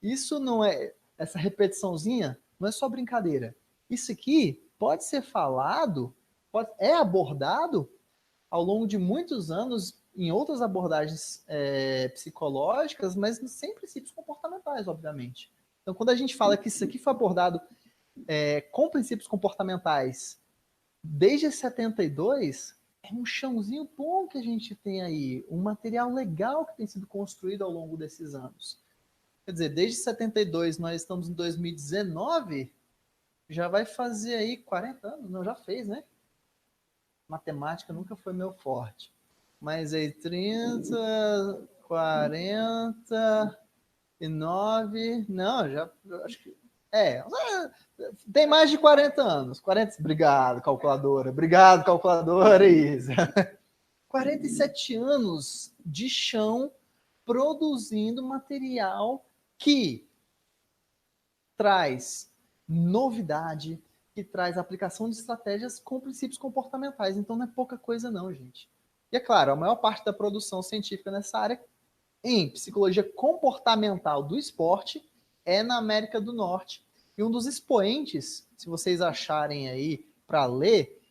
[SPEAKER 1] Isso não é, essa repetiçãozinha não é só brincadeira. Isso aqui pode ser falado, é abordado ao longo de muitos anos em outras abordagens psicológicas, mas sem princípios comportamentais, obviamente. Então, quando a gente fala que isso aqui foi abordado com princípios comportamentais desde 72, é um chãozinho bom que a gente tem aí, um material legal que tem sido construído ao longo desses anos. Quer dizer, desde 72, nós estamos em 2019, já vai fazer aí 40 anos, não, já fez, né? Matemática nunca foi meu forte. Mas aí 30, 49, não, já acho que tem mais de 40 anos. 40, obrigado, calculadora. Obrigado, calculadora, Isa. 47 anos de chão produzindo material que traz novidade, que traz aplicação de estratégias com princípios comportamentais. Então não é pouca coisa não, gente. E é claro, a maior parte da produção científica nessa área em psicologia comportamental do esporte é na América do Norte. E um dos expoentes, se vocês acharem aí para ler,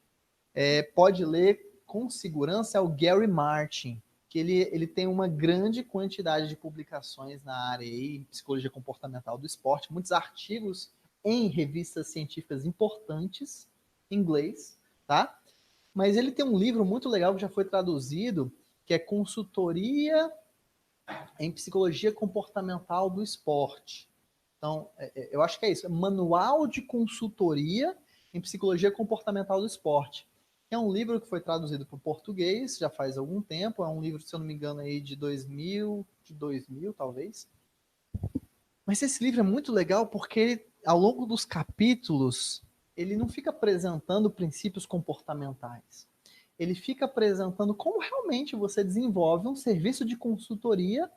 [SPEAKER 1] pode ler com segurança, é o Gary Martin, que ele tem uma grande quantidade de publicações na área aí, psicologia comportamental do esporte, muitos artigos em revistas científicas importantes, em inglês, tá? Mas ele tem um livro muito legal que já foi traduzido, que é Consultoria em Psicologia Comportamental do Esporte. Então, eu acho que é isso. Manual de Consultoria em Psicologia Comportamental do Esporte. É um livro que foi traduzido para o português já faz algum tempo. É um livro, se eu não me engano, aí de 2000, talvez. Mas esse livro é muito legal porque, ao longo dos capítulos, ele não fica apresentando princípios comportamentais. Ele fica apresentando como realmente você desenvolve um serviço de consultoria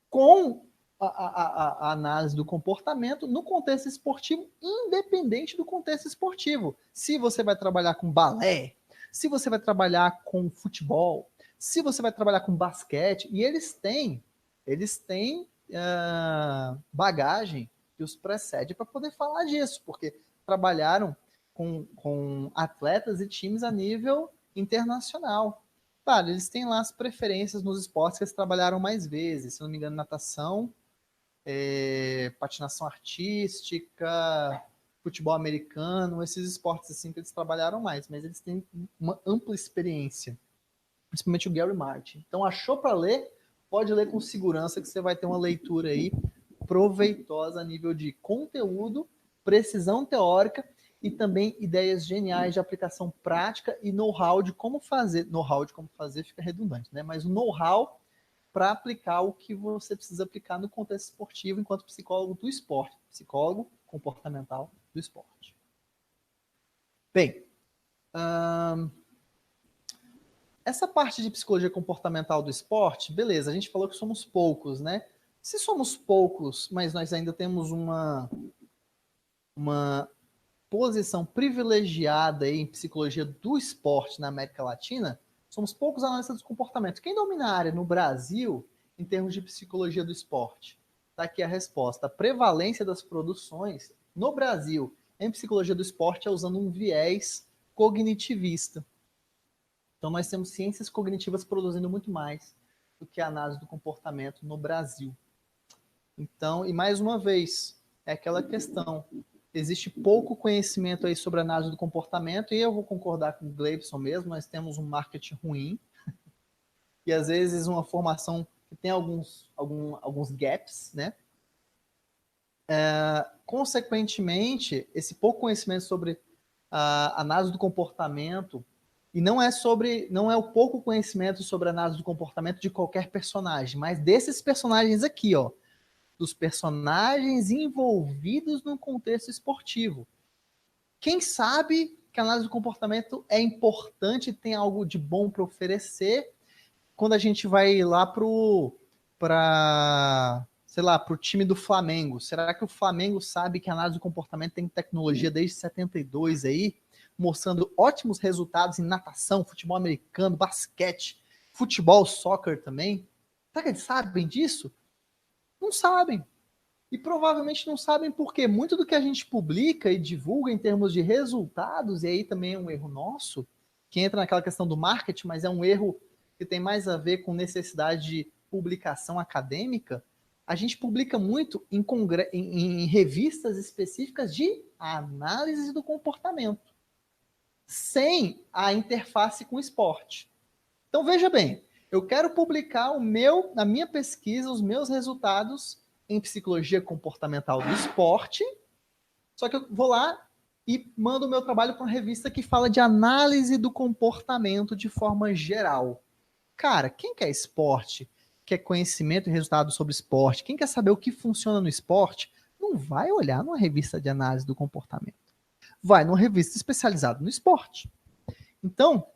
[SPEAKER 1] com a análise do comportamento no contexto esportivo, independente do contexto esportivo. Se você vai trabalhar com balé, se você vai trabalhar com futebol, se você vai trabalhar com basquete, e eles têm bagagem que os precede para poder falar disso, porque trabalharam com atletas e times a nível internacional. Claro, eles têm lá as preferências nos esportes que eles trabalharam mais vezes. Se não me engano, natação, patinação artística, futebol americano, esses esportes assim que eles trabalharam mais, mas eles têm uma ampla experiência, principalmente o Gary Martin. Então, achou para ler, pode ler com segurança que você vai ter uma leitura aí proveitosa a nível de conteúdo, precisão teórica e também ideias geniais de aplicação prática e know-how de como fazer. Know-how de como fazer fica redundante, né? Mas o know-how para aplicar o que você precisa aplicar no contexto esportivo enquanto psicólogo do esporte, psicólogo comportamental do esporte. Bem, essa parte de psicologia comportamental do esporte, beleza, a gente falou que somos poucos, né? Se somos poucos, mas nós ainda temos uma posição privilegiada aí em psicologia do esporte na América Latina, somos poucos analistas do comportamento. Quem domina a área no Brasil em termos de psicologia do esporte? Está aqui a resposta. A prevalência das produções no Brasil em psicologia do esporte é usando um viés cognitivista. Então nós temos ciências cognitivas produzindo muito mais do que a análise do comportamento no Brasil. Então, e mais uma vez, é aquela questão. Existe pouco conhecimento aí sobre a análise do comportamento, e eu vou concordar com o Gleibson mesmo, nós temos um marketing ruim, e às vezes uma formação que tem alguns gaps, né? Consequentemente, esse pouco conhecimento sobre a análise do comportamento, e não é o pouco conhecimento sobre a análise do comportamento de qualquer personagem, mas desses personagens aqui, ó, dos personagens envolvidos no contexto esportivo. Quem sabe que a análise do comportamento é importante e tem algo de bom para oferecer quando a gente vai lá para o time do Flamengo. Será que o Flamengo sabe que a análise do comportamento tem tecnologia desde 72 aí, mostrando ótimos resultados em natação, futebol americano, basquete, futebol, soccer também? Será que eles sabem disso? Não sabem. E provavelmente não sabem porque muito do que a gente publica e divulga em termos de resultados, e aí também é um erro nosso, que entra naquela questão do marketing, mas é um erro que tem mais a ver com necessidade de publicação acadêmica, a gente publica muito em revistas específicas de análise do comportamento, sem a interface com o esporte. Então veja bem, eu quero publicar a minha pesquisa, os meus resultados em psicologia comportamental do esporte, só que eu vou lá e mando o meu trabalho para uma revista que fala de análise do comportamento de forma geral. Cara, quem quer esporte, quer conhecimento e resultado sobre esporte, quem quer saber o que funciona no esporte, não vai olhar numa revista de análise do comportamento. Vai numa revista especializada no esporte. Então,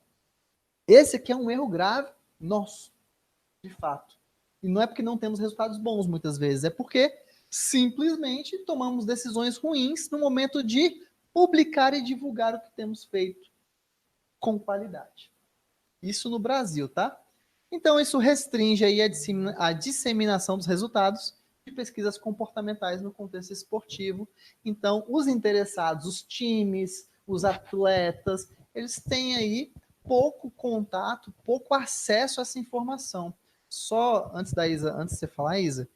[SPEAKER 1] esse aqui é um erro grave nosso, de fato. E não é porque não temos resultados bons muitas vezes, é porque simplesmente tomamos decisões ruins no momento de publicar e divulgar o que temos feito com qualidade. Isso no Brasil, tá? Então isso restringe aí a disseminação dos resultados de pesquisas comportamentais no contexto esportivo. Então os interessados, os times, os atletas, eles têm aí pouco contato, pouco acesso a essa informação. Só antes de você falar, Isa,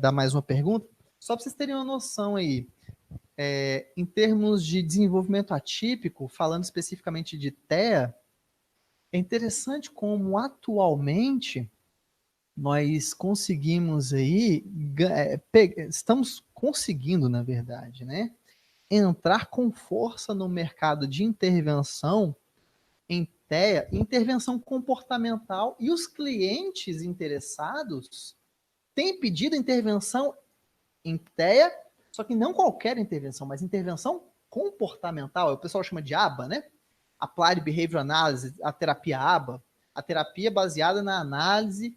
[SPEAKER 1] dar mais uma pergunta, só para vocês terem uma noção aí. em termos de desenvolvimento atípico, falando especificamente de TEA, é interessante como atualmente nós conseguimos aí, estamos conseguindo, na verdade, né, entrar com força no mercado de intervenção em TEA, intervenção comportamental, e os clientes interessados têm pedido intervenção em TEA, só que não qualquer intervenção, mas intervenção comportamental, o pessoal chama de ABA, né? Applied Behavior Analysis, a terapia ABA, a terapia baseada na análise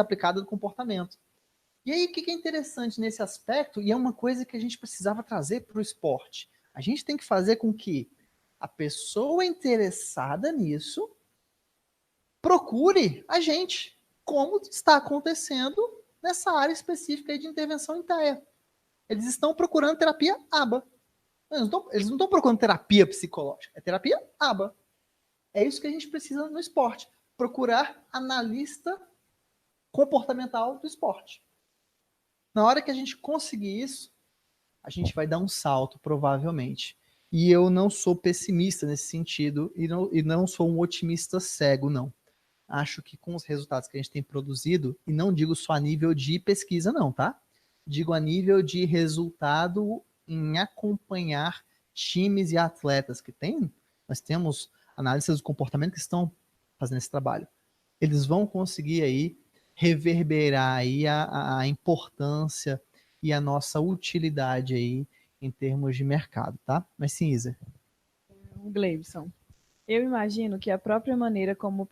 [SPEAKER 1] aplicada do comportamento. E aí, o que é interessante nesse aspecto, e é uma coisa que a gente precisava trazer para o esporte, a gente tem que fazer com que a pessoa interessada nisso procure a gente, como está acontecendo nessa área específica de intervenção em TEA. Eles estão procurando terapia ABA. Eles não estão procurando terapia psicológica, é terapia ABA. É isso que a gente precisa no esporte. Procurar analista comportamental do esporte. Na hora que a gente conseguir isso, a gente vai dar um salto, provavelmente. E eu não sou pessimista nesse sentido, e não sou um otimista cego, não. Acho que com os resultados que a gente tem produzido, e não digo só a nível de pesquisa, não, tá? Digo a nível de resultado em acompanhar times e atletas que tem. Nós temos análises do comportamento que estão fazendo esse trabalho. Eles vão conseguir aí reverberar aí a importância e a nossa utilidade aí em termos de mercado, tá? Mas sim, Isa.
[SPEAKER 2] Gleibson, eu imagino que a própria maneira como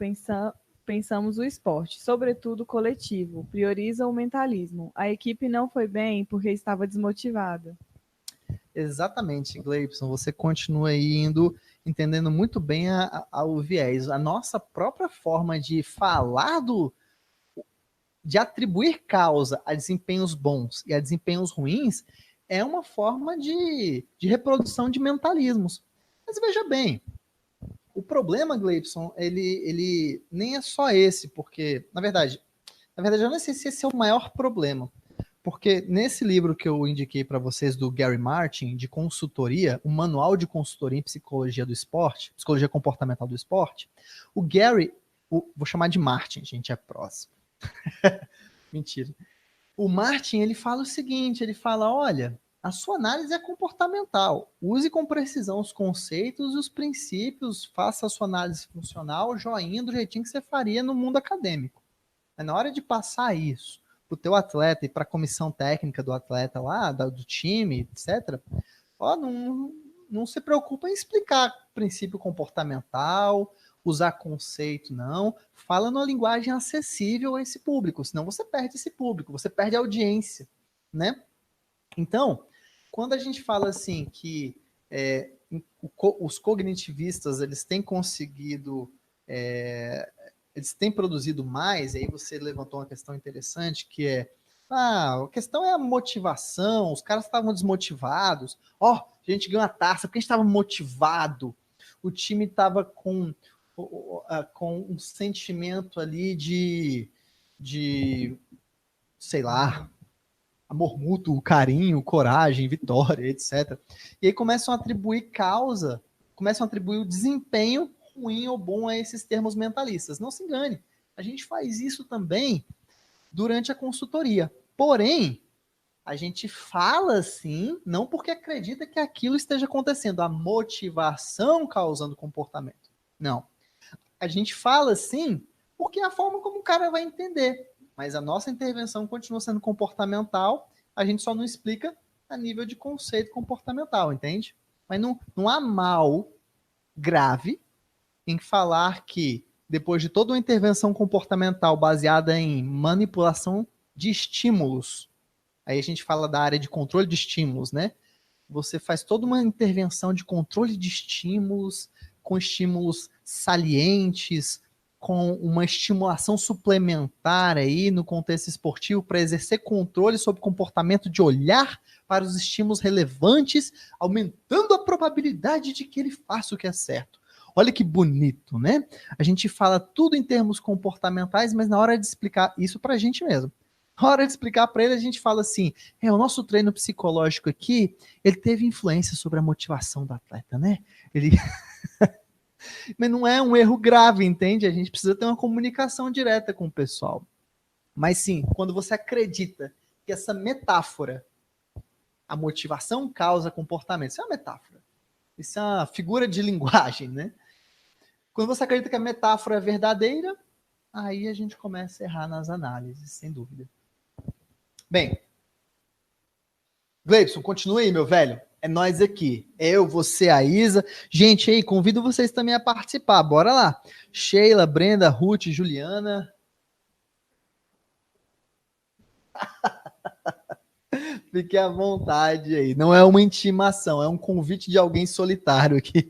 [SPEAKER 2] pensamos o esporte, sobretudo coletivo, prioriza o mentalismo. A equipe não foi bem porque estava desmotivada.
[SPEAKER 1] Exatamente, Gleibson. Você continua aí entendendo muito bem o viés. A nossa própria forma de falar de atribuir causa a desempenhos bons e a desempenhos ruins é uma forma de reprodução de mentalismos. Mas veja bem, o problema, Gleibson, ele nem é só esse, porque, na verdade, eu não sei se esse é o maior problema, porque nesse livro que eu indiquei para vocês do Gary Martin, de consultoria, um manual de consultoria em psicologia do esporte, psicologia comportamental do esporte, o Gary, vou chamar de Martin, gente, é próximo. Mentira. O Martin, ele fala o seguinte, ele fala, olha, a sua análise é comportamental, use com precisão os conceitos e os princípios, faça a sua análise funcional, joinha do jeitinho que você faria no mundo acadêmico. Mas na hora de passar isso para o teu atleta e para a comissão técnica do atleta lá, do time, etc., ó, não se preocupa em explicar princípio comportamental, usar conceito, não. Fala numa linguagem acessível a esse público, senão você perde esse público, você perde a audiência, né? Então, quando a gente fala assim que os cognitivistas eles têm conseguido, eles têm produzido mais, aí você levantou uma questão interessante que é a questão é a motivação, os caras estavam desmotivados, a gente ganhou a taça porque a gente estava motivado, o time estava com um sentimento ali de sei lá, amor mútuo, carinho, coragem, vitória, etc. E aí começam a atribuir causa, começam a atribuir o desempenho ruim ou bom a esses termos mentalistas. Não se engane, a gente faz isso também durante a consultoria. Porém, a gente fala assim, não porque acredita que aquilo esteja acontecendo, a motivação causando comportamento. Não. A gente fala assim porque é a forma como o cara vai entender. Mas a nossa intervenção continua sendo comportamental, a gente só não explica a nível de conceito comportamental, entende? Mas não há mal grave em falar que, depois de toda uma intervenção comportamental baseada em manipulação de estímulos, aí a gente fala da área de controle de estímulos, né? Você faz toda uma intervenção de controle de estímulos, com estímulos salientes, com uma estimulação suplementar aí no contexto esportivo para exercer controle sobre o comportamento de olhar para os estímulos relevantes, aumentando a probabilidade de que ele faça o que é certo. Olha que bonito, né? A gente fala tudo em termos comportamentais, mas na hora de explicar isso para a gente mesmo. Na hora de explicar para ele, a gente fala assim, o nosso treino psicológico aqui, ele teve influência sobre a motivação do atleta, né? Ele... Mas não é um erro grave, entende? A gente precisa ter uma comunicação direta com o pessoal. Mas sim, quando você acredita que essa metáfora, a motivação causa comportamento, isso é uma metáfora. Isso é uma figura de linguagem, né? Quando você acredita que a metáfora é verdadeira, aí a gente começa a errar nas análises, sem dúvida. Bem, Gleibson, continue aí, meu velho. É nós aqui. Eu, você, a Isa. Gente, aí, convido vocês também a participar. Bora lá. Sheila, Brenda, Ruth, Juliana. Fique à vontade aí. Não é uma intimação, é um convite de alguém solitário aqui.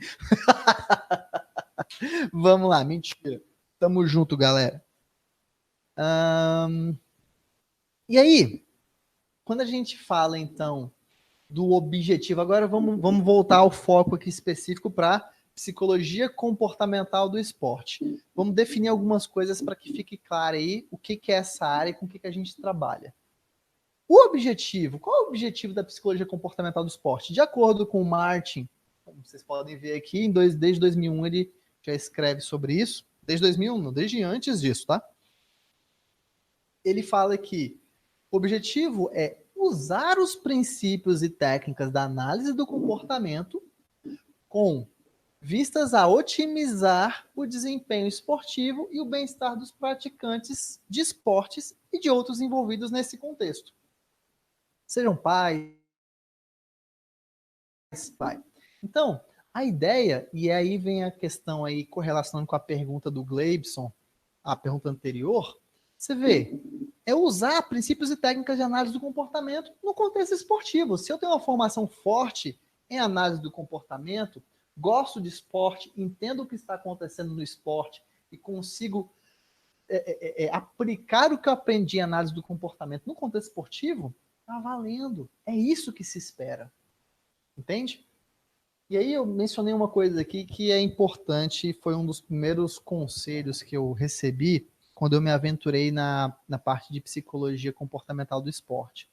[SPEAKER 1] Vamos lá, mentira. Tamo junto, galera. E aí, quando a gente fala, então, do objetivo, agora vamos voltar ao foco aqui específico para psicologia comportamental do esporte. Vamos definir algumas coisas para que fique claro aí o que é essa área e com o que a gente trabalha. O objetivo, qual é o objetivo da psicologia comportamental do esporte? De acordo com o Martin, como vocês podem ver aqui, desde 2001 ele já escreve sobre isso. Desde 2001, não, desde antes disso, tá? Ele fala que o objetivo é usar os princípios e técnicas da análise do comportamento com vistas a otimizar o desempenho esportivo e o bem-estar dos praticantes de esportes e de outros envolvidos nesse contexto. Sejam pais, pai. Então, a ideia, e aí vem a questão aí correlacionando com a pergunta do Gleibson, a pergunta anterior, você vê, é usar princípios e técnicas de análise do comportamento no contexto esportivo. Se eu tenho uma formação forte em análise do comportamento, gosto de esporte, entendo o que está acontecendo no esporte e consigo aplicar o que eu aprendi em análise do comportamento no contexto esportivo, tá valendo. É isso que se espera. Entende? E aí eu mencionei uma coisa aqui que é importante, foi um dos primeiros conselhos que eu recebi quando eu me aventurei na parte de psicologia comportamental do esporte.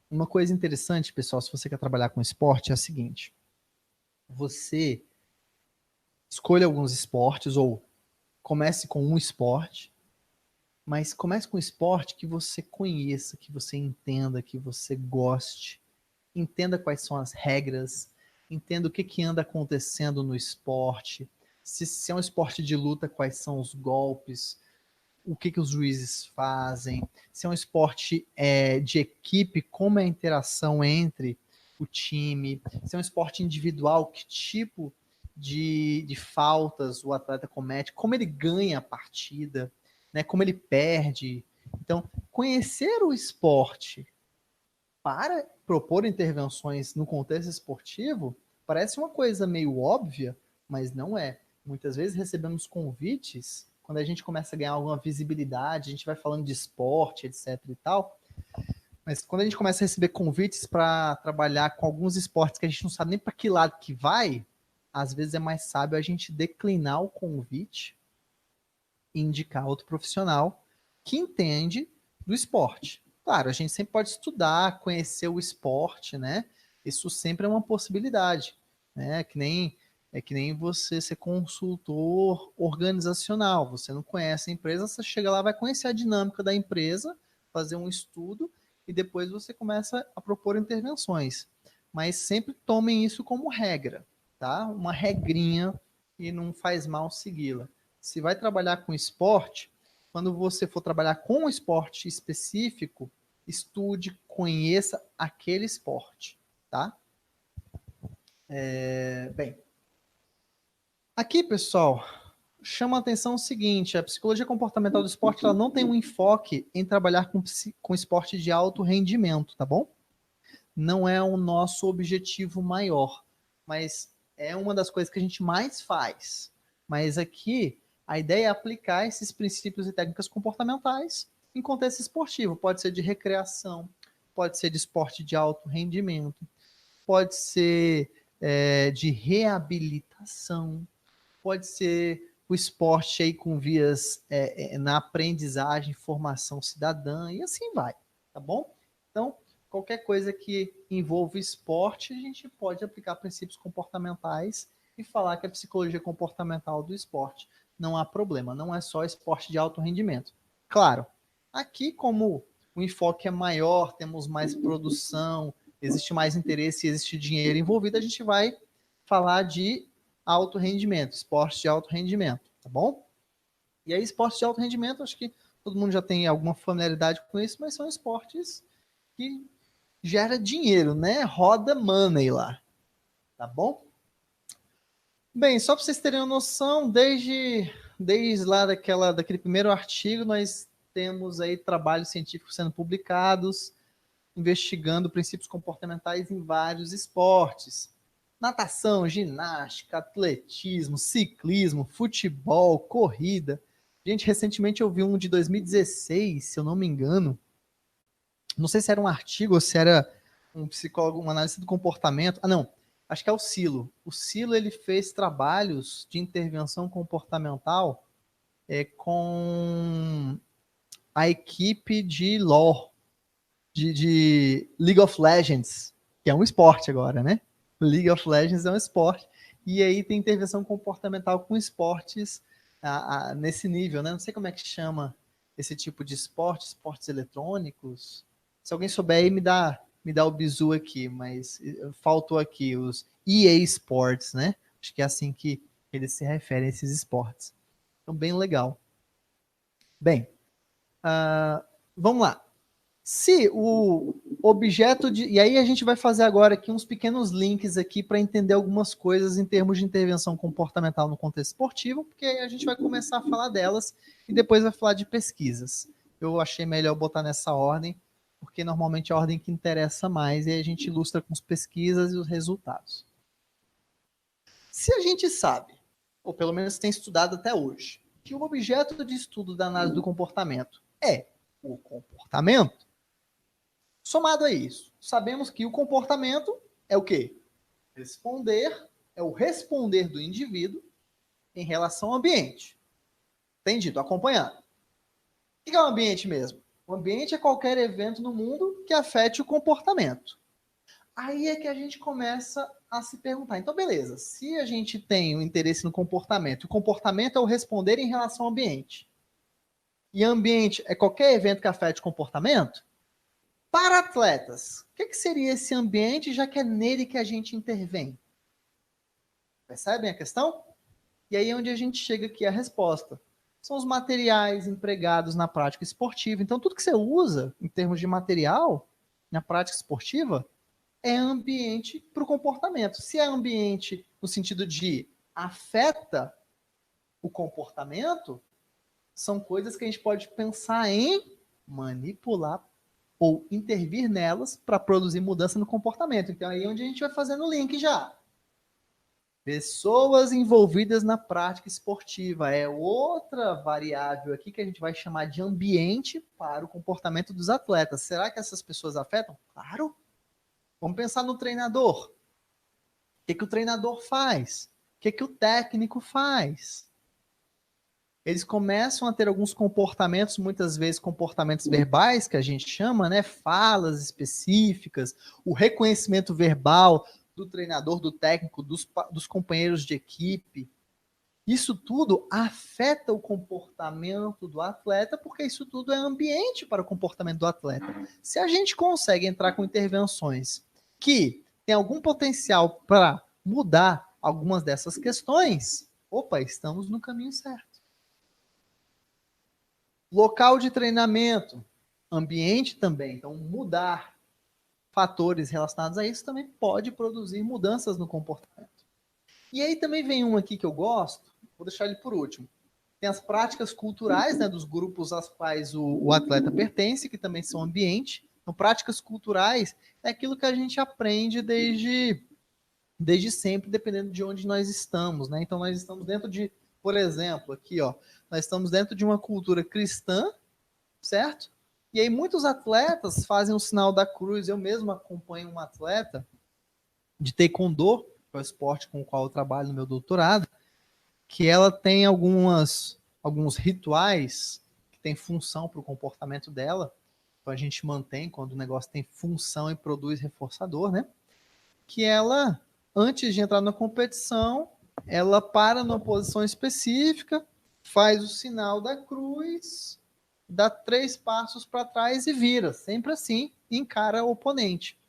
[SPEAKER 1] Uma coisa interessante, pessoal, se você quer trabalhar com esporte, é a seguinte. Você escolha alguns esportes ou comece com um esporte, mas comece com um esporte que você conheça, que você entenda, que você goste. Entenda quais são as regras, entenda o que anda acontecendo no esporte, se é um esporte de luta, quais são os golpes, o que os juízes fazem, se é um esporte de equipe, como é a interação entre o time, se é um esporte individual, que tipo de faltas o atleta comete, como ele ganha a partida, né, como ele perde. Então, conhecer o esporte para propor intervenções no contexto esportivo parece uma coisa meio óbvia, mas não é. Muitas vezes recebemos convites, quando a gente começa a ganhar alguma visibilidade, a gente vai falando de esporte, etc e tal, mas quando a gente começa a receber convites para trabalhar com alguns esportes que a gente não sabe nem para que lado que vai, às vezes é mais sábio a gente declinar o convite e indicar outro profissional que entende do esporte. Claro, a gente sempre pode estudar, conhecer o esporte, né? Isso sempre é uma possibilidade, né? É que nem você ser consultor organizacional. Você não conhece a empresa, você chega lá, vai conhecer a dinâmica da empresa, fazer um estudo e depois você começa a propor intervenções. Mas sempre tomem isso como regra, tá? Uma regrinha e não faz mal segui-la. Se vai trabalhar com esporte, quando você for trabalhar com um esporte específico, estude, conheça aquele esporte, tá? Bem, aqui, pessoal, chama a atenção o seguinte, a psicologia comportamental do esporte ela não tem um enfoque em trabalhar com esporte de alto rendimento, tá bom? Não é o nosso objetivo maior, mas é uma das coisas que a gente mais faz. Mas aqui, a ideia é aplicar esses princípios e técnicas comportamentais em contexto esportivo. Pode ser de recreação, pode ser de esporte de alto rendimento, pode ser de reabilitação, pode ser o esporte aí com vias na aprendizagem, formação cidadã, e assim vai, tá bom? Então, qualquer coisa que envolva esporte, a gente pode aplicar princípios comportamentais e falar que a psicologia comportamental do esporte não há problema, não é só esporte de alto rendimento. Claro, aqui como o enfoque é maior, temos mais produção, existe mais interesse, existe dinheiro envolvido, a gente vai falar de alto rendimento, esporte de alto rendimento, tá bom? E aí, esporte de alto rendimento, acho que todo mundo já tem alguma familiaridade com isso, mas são esportes que gera dinheiro, né? Roda money lá, tá bom? Bem, só para vocês terem uma noção, desde lá daquele primeiro artigo, nós temos aí trabalhos científicos sendo publicados, investigando princípios comportamentais em vários esportes. Natação, ginástica, atletismo, ciclismo, futebol, corrida. Gente, recentemente eu vi um de 2016, se eu não me engano. Não sei se era um artigo ou se era um psicólogo, uma análise do comportamento. Ah, não. Acho que é o Silo. O Silo, ele fez trabalhos de intervenção comportamental com a equipe de LoL, de League of Legends, que é um esporte agora, né? League of Legends é um esporte. E aí tem intervenção comportamental com esportes nesse nível, né? Não sei como é que chama esse tipo de esporte, esportes eletrônicos. Se alguém souber aí, me dá o bizu aqui, mas faltou aqui os EA Sports, né? Acho que é assim que eles se referem a esses esportes. Então, bem legal. Bem, vamos lá. Se o objeto de... E aí a gente vai fazer agora aqui uns pequenos links aqui para entender algumas coisas em termos de intervenção comportamental no contexto esportivo, porque aí a gente vai começar a falar delas e depois vai falar de pesquisas. Eu achei melhor botar nessa ordem, porque normalmente é a ordem que interessa mais e aí a gente ilustra com as pesquisas e os resultados. Se a gente sabe, ou pelo menos tem estudado até hoje, que o objeto de estudo da análise do comportamento é o comportamento, somado a isso, sabemos que o comportamento é o quê? É o responder do indivíduo em relação ao ambiente. Entendido? Acompanhando. O que é o ambiente mesmo? O ambiente é qualquer evento no mundo que afete o comportamento. Aí é que a gente começa a se perguntar. Então, beleza, se a gente tem um interesse no comportamento, o comportamento é o responder em relação ao ambiente, e ambiente é qualquer evento que afete o comportamento, para atletas, o que seria esse ambiente, já que é nele que a gente intervém? Percebem a questão? E aí é onde a gente chega aqui a resposta. São os materiais empregados na prática esportiva. Então, tudo que você usa em termos de material na prática esportiva é ambiente para o comportamento. Se é ambiente no sentido de afeta o comportamento, são coisas que a gente pode pensar em manipular ou intervir nelas para produzir mudança no comportamento. Então, aí é onde a gente vai fazendo o link já. Pessoas envolvidas na prática esportiva é outra variável aqui que a gente vai chamar de ambiente para o comportamento dos atletas. Será que essas pessoas afetam? Claro. Vamos pensar no treinador. O que o treinador faz? O que o técnico faz? Eles começam a ter alguns comportamentos, muitas vezes comportamentos verbais, que a gente chama, né? Falas específicas, o reconhecimento verbal do treinador, do técnico, dos companheiros de equipe. Isso tudo afeta o comportamento do atleta, porque isso tudo é ambiente para o comportamento do atleta. Se a gente consegue entrar com intervenções que tem algum potencial para mudar algumas dessas questões, opa, estamos no caminho certo. Local de treinamento, ambiente também. Então, mudar fatores relacionados a isso também pode produzir mudanças no comportamento. E aí também vem um aqui que eu gosto, vou deixar ele por último. Tem as práticas culturais, né, dos grupos aos quais o atleta pertence, que também são ambiente. Então, práticas culturais é aquilo que a gente aprende desde sempre, dependendo de onde nós estamos, né? Então, nós estamos dentro de, por exemplo, aqui, ó, nós estamos dentro de uma cultura cristã, certo? E aí muitos atletas fazem o sinal da cruz. Eu mesmo acompanho um atleta de taekwondo, que é o esporte com o qual eu trabalho no meu doutorado, que ela tem alguns rituais que tem função para o comportamento dela. Então a gente mantém quando o negócio tem função e produz reforçador, né? Que ela, antes de entrar na competição, ela para numa posição específica, faz o sinal da cruz, dá 3 passos para trás e vira. Sempre assim, encara o oponente.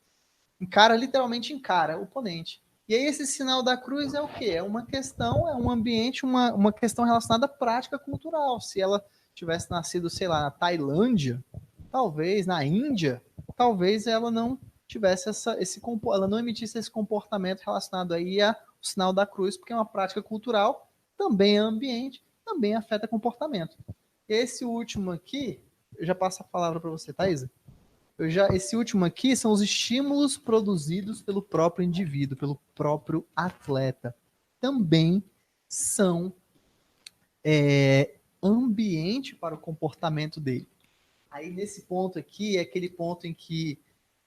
[SPEAKER 1] Literalmente encara o oponente. E aí esse sinal da cruz é o quê? É uma questão, é um ambiente, uma questão relacionada à prática cultural. Se ela tivesse nascido, sei lá, na Tailândia, talvez na Índia, talvez ela não tivesse ela não emitisse esse comportamento relacionado aí ao sinal da cruz, porque é uma prática cultural, também é ambiente, também afeta comportamento. Esse último aqui, eu já passo a palavra para você, Thaisa. Esse último aqui são os estímulos produzidos pelo próprio indivíduo, pelo próprio atleta. Também são ambiente para o comportamento dele. Aí, nesse ponto aqui, é aquele ponto em que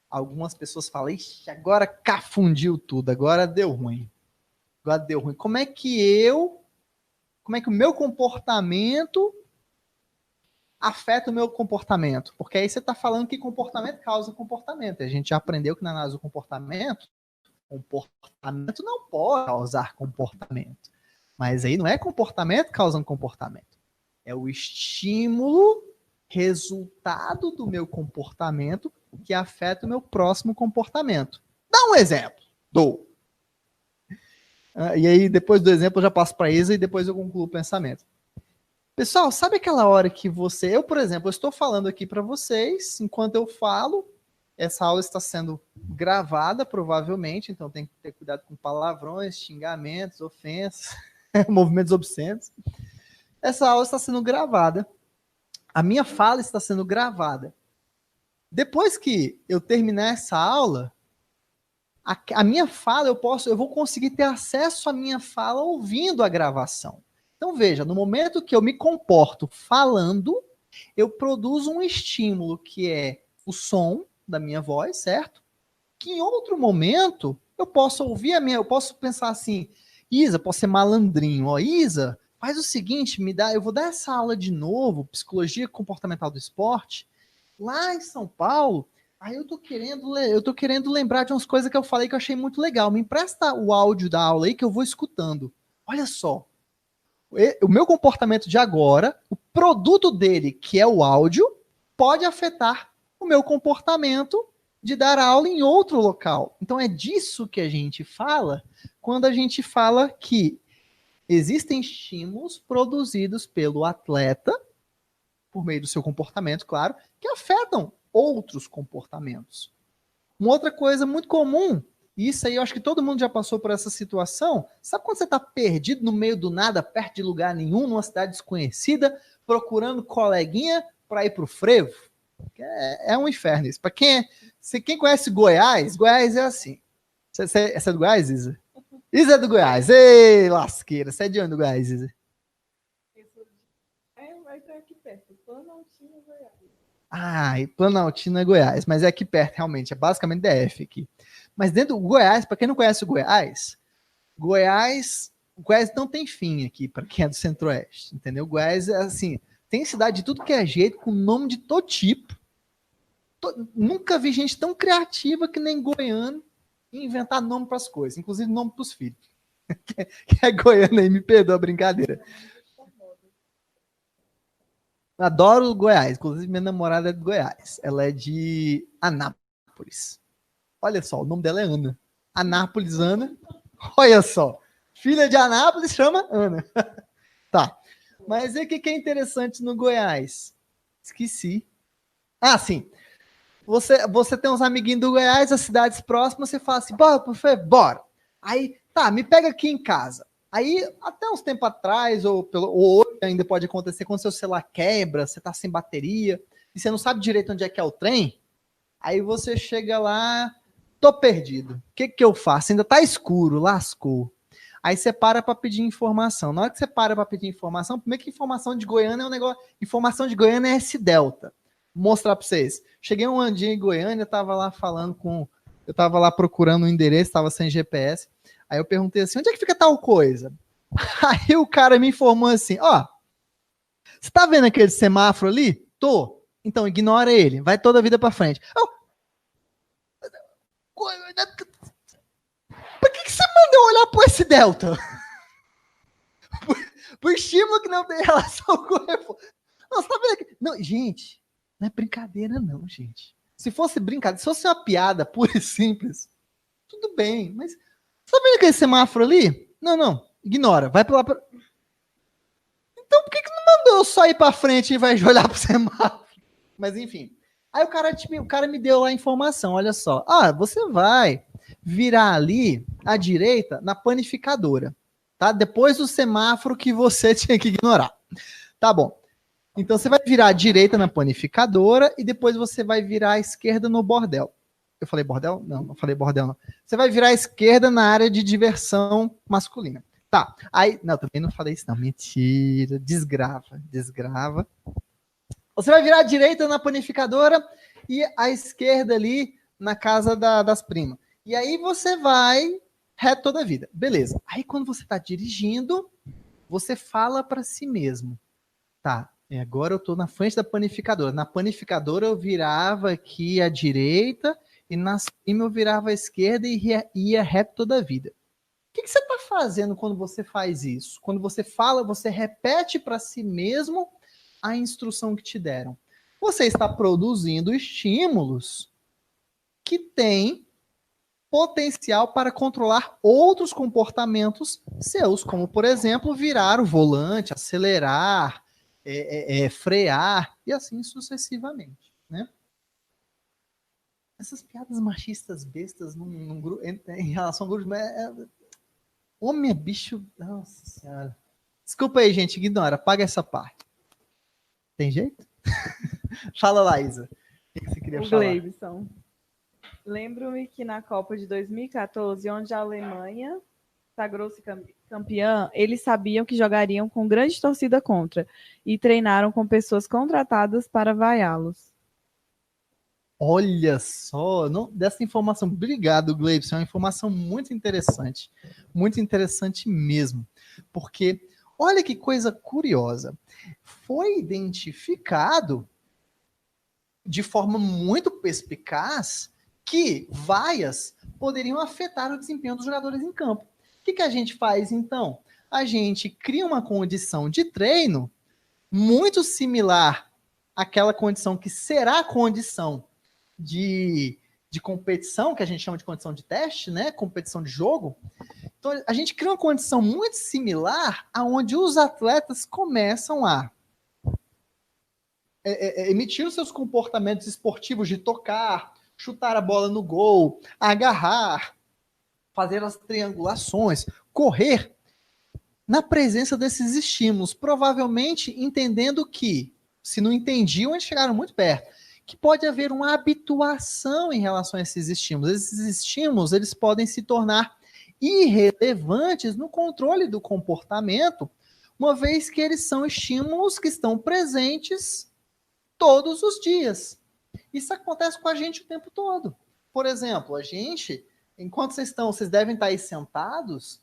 [SPEAKER 1] algumas pessoas falam, ixi, agora cafundiu tudo, agora deu ruim. Como é que o meu comportamento afeta o meu comportamento? Porque aí você está falando que comportamento causa comportamento. A gente já aprendeu que na análise do comportamento não pode causar comportamento. Mas aí não é comportamento causando comportamento. É o estímulo resultado do meu comportamento que afeta o meu próximo comportamento. Dá um exemplo. Dou. E aí, depois do exemplo, eu já passo para a Isa e depois eu concluo o pensamento. Pessoal, sabe aquela hora que eu, por exemplo, eu estou falando aqui para vocês, enquanto eu falo, essa aula está sendo gravada, provavelmente, então tem que ter cuidado com palavrões, xingamentos, ofensas, movimentos obscenos. Essa aula está sendo gravada. A minha fala está sendo gravada. Depois que eu terminar essa aula, a minha fala, eu vou conseguir ter acesso à minha fala ouvindo a gravação. Então, veja, no momento que eu me comporto falando, eu produzo um estímulo que é o som da minha voz, certo? Que em outro momento eu posso ouvir eu posso pensar assim, Isa, posso ser malandrinho, ó, Isa, faz o seguinte, eu vou dar essa aula de novo, Psicologia Comportamental do Esporte, lá em São Paulo. Aí eu tô querendo lembrar de umas coisas que eu falei que eu achei muito legal. Me empresta o áudio da aula aí que eu vou escutando. Olha só. O meu comportamento de agora, o produto dele, que é o áudio, pode afetar o meu comportamento de dar aula em outro local. Então é disso que a gente fala quando a gente fala que existem estímulos produzidos pelo atleta, por meio do seu comportamento, claro, que afetam outros comportamentos. Uma outra coisa muito comum, e isso aí eu acho que todo mundo já passou por essa situação, sabe quando você está perdido no meio do nada, perto de lugar nenhum, numa cidade desconhecida, procurando coleguinha para ir para o frevo? É um inferno isso. Para quem conhece Goiás, Goiás é assim. Você é do Goiás, Isa? Isa é do Goiás. Ei, lasqueira. Você é de onde do Goiás, Isa?
[SPEAKER 2] Vai estar aqui perto. Planaltina, Goiás.
[SPEAKER 1] Planaltina, Goiás. Mas é aqui perto, realmente. É basicamente DF aqui. Mas dentro do Goiás, para quem não conhece o Goiás não tem fim aqui, para quem é do Centro-Oeste, entendeu? Goiás é assim, tem cidade de tudo que é jeito, com nome de todo tipo. Nunca vi gente tão criativa que nem goiano em inventar nome para as coisas, inclusive nome para os filhos. Que é goiano aí, me perdoa a brincadeira. Adoro Goiás, inclusive minha namorada é de Goiás. Ela é de Anápolis. Olha só, o nome dela é Ana. Anápolis, Ana. Olha só. Filha de Anápolis chama Ana. Tá. Mas aí o que é interessante no Goiás? Esqueci. Ah, sim. Você tem uns amiguinhos do Goiás, as cidades próximas, você fala assim, bora. Aí, tá, me pega aqui em casa. Aí, até uns tempos atrás, ou hoje ainda pode acontecer, quando seu celular quebra, você tá sem bateria, e você não sabe direito onde é que é o trem, aí você chega lá, tô perdido. O que eu faço? Ainda tá escuro, lascou. Aí você para pedir informação. Na hora que você para pedir informação, primeiro que informação de Goiânia é um negócio... Informação de Goiânia é S-Delta. Vou mostrar para vocês. Cheguei um dia em Goiânia, eu tava lá eu tava lá procurando um endereço, tava sem GPS. Aí eu perguntei assim, onde é que fica tal coisa? Aí o cara me informou assim, ó, você tá vendo aquele semáforo ali? Tô. Então ignora ele, vai toda a vida pra frente. Por que você mandou olhar por esse delta? Por estímulo que não tem relação com o reforço. Não, você tá vendo aqui? Não, gente, não é brincadeira não, gente. Se fosse brincadeira, se fosse uma piada pura e simples, tudo bem, mas você tá vendo aquele semáforo ali? Não, ignora, vai pra lá. Então por que não mandou eu só ir pra frente e vai olhar pro semáforo? Mas enfim. Aí o cara me deu lá a informação, olha só. Ah, você vai virar ali à direita na panificadora, tá? Depois do semáforo que você tinha que ignorar. Tá bom. Então você vai virar à direita na panificadora e depois você vai virar à esquerda no bordel. Eu falei bordel? Não falei bordel, não. Você vai virar à esquerda na área de diversão masculina. Tá. Aí, não, também não falei isso, não. Mentira. Desgrava. Você vai virar à direita na panificadora e à esquerda ali na casa das primas. E aí você vai reto toda a vida. Beleza. Aí quando você está dirigindo, você fala para si mesmo. Tá, agora eu tô na frente da panificadora. Na panificadora eu virava aqui à direita e na cima eu virava à esquerda e ia reto toda a vida. O que você está fazendo quando você faz isso? Quando você fala, você repete para si mesmo a instrução que te deram. Você está produzindo estímulos que têm potencial para controlar outros comportamentos seus, como, por exemplo, virar o volante, acelerar, frear e assim sucessivamente, né? Essas piadas machistas bestas em relação ao grupo... Homem é bicho... Nossa senhora. Desculpa aí, gente, ignora. Apaga essa parte. Tem jeito? Fala lá, Isa. O que você queria falar?
[SPEAKER 2] Gleibson. Lembro-me que na Copa de 2014, onde a Alemanha sagrou-se campeã, eles sabiam que jogariam com grande torcida contra e treinaram com pessoas contratadas para vaiá-los.
[SPEAKER 1] Olha só, não, dessa informação, obrigado, Gleibson, é uma informação muito interessante mesmo, porque olha que coisa curiosa, foi identificado de forma muito perspicaz que vaias poderiam afetar o desempenho dos jogadores em campo. O que a gente faz então? A gente cria uma condição de treino muito similar àquela condição que será a condição de competição, que a gente chama de condição de teste, né? Competição de jogo. Então, a gente cria uma condição muito similar aonde os atletas começam a emitir os seus comportamentos esportivos de tocar, chutar a bola no gol, agarrar, fazer as triangulações, correr, na presença desses estímulos, provavelmente entendendo que, se não entendiam, eles chegaram muito perto, que pode haver uma habituação em relação a esses estímulos. Esses estímulos, eles podem se tornar irrelevantes no controle do comportamento, uma vez que eles são estímulos que estão presentes todos os dias. Isso acontece com a gente o tempo todo. Por exemplo, a gente, enquanto vocês devem estar aí sentados